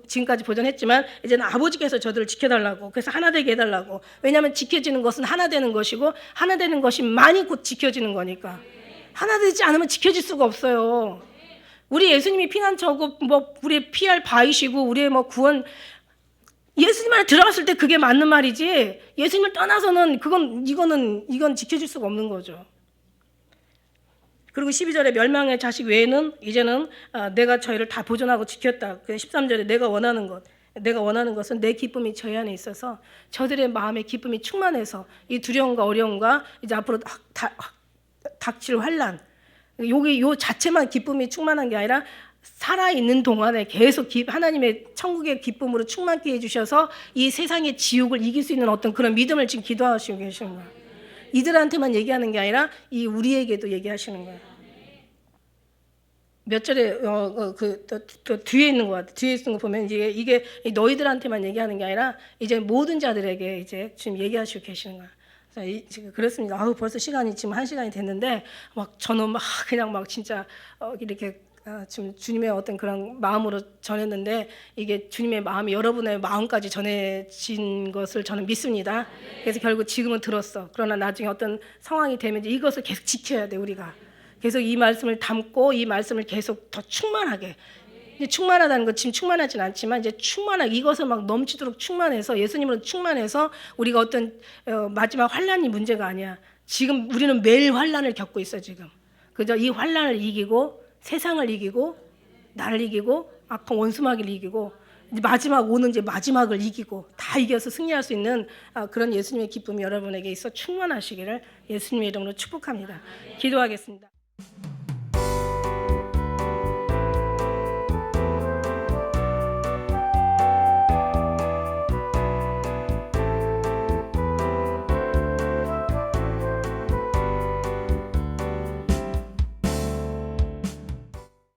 지금까지 보존했지만 이제는 아버지께서 저들을 지켜달라고 그래서 하나 되게 해달라고 왜냐하면 지켜지는 것은 하나 되는 것이고 하나 되는 것이만이 곧 지켜지는 거니까 하나 되지 않으면 지켜질 수가 없어요. 우리 예수님이 피난처고 우리 피할 바이시고 우리의 구원 예수님 안에 들어갔을 때 그게 맞는 말이지 예수님을 떠나서는 이건 지켜질 수가 없는 거죠. 그리고 12절에 멸망의 자식 외에는 이제는 내가 저희를 다 보존하고 지켰다. 13절에 내가 원하는 것은 내 기쁨이 저희 안에 있어서 저들의 마음의 기쁨이 충만해서 이 두려움과 어려움과 이제 앞으로 닥칠 환난 요 자체만 기쁨이 충만한 게 아니라 살아있는 동안에 계속 하나님의 천국의 기쁨으로 충만케 해주셔서 이 세상의 지옥을 이길 수 있는 어떤 그런 믿음을 지금 기도하시고 계시는 거예요. 이들한테만 얘기하는 게 아니라 이 우리에게도 얘기하시는 거예요. 몇 절에 또 뒤에 있는 것 같아. 뒤에 있는 거 보면 이게 너희들한테만 얘기하는 게 아니라 이제 모든 자들에게 이제 지금 얘기하시고 계시는 거야. 지금 그렇습니다. 아우 벌써 시간이 지금 1시간이 됐는데 막 저는 막 그냥 막 진짜 이렇게 지금 주님의 어떤 그런 마음으로 전했는데 이게 주님의 마음이 여러분의 마음까지 전해진 것을 저는 믿습니다. 그래서 결국 지금은 들었어. 그러나 나중에 어떤 상황이 되면 이것을 계속 지켜야 돼 우리가. 계속 이 말씀을 담고 이 말씀을 계속 더 충만하게. 이제 충만하다는 건 지금 충만하진 않지만 이제 충만하게 이것을 막 넘치도록 충만해서 예수님으로 충만해서 우리가 어떤 마지막 환난이 문제가 아니야. 지금 우리는 매일 환난을 겪고 있어 지금. 그저 이 환난을 이기고 세상을 이기고 나를 이기고 악한 원수마귀를 이기고 이제 마지막 오는 이제 마지막을 이기고 다 이겨서 승리할 수 있는 그런 예수님의 기쁨이 여러분에게 있어 충만하시기를 예수님의 이름으로 축복합니다. 기도하겠습니다.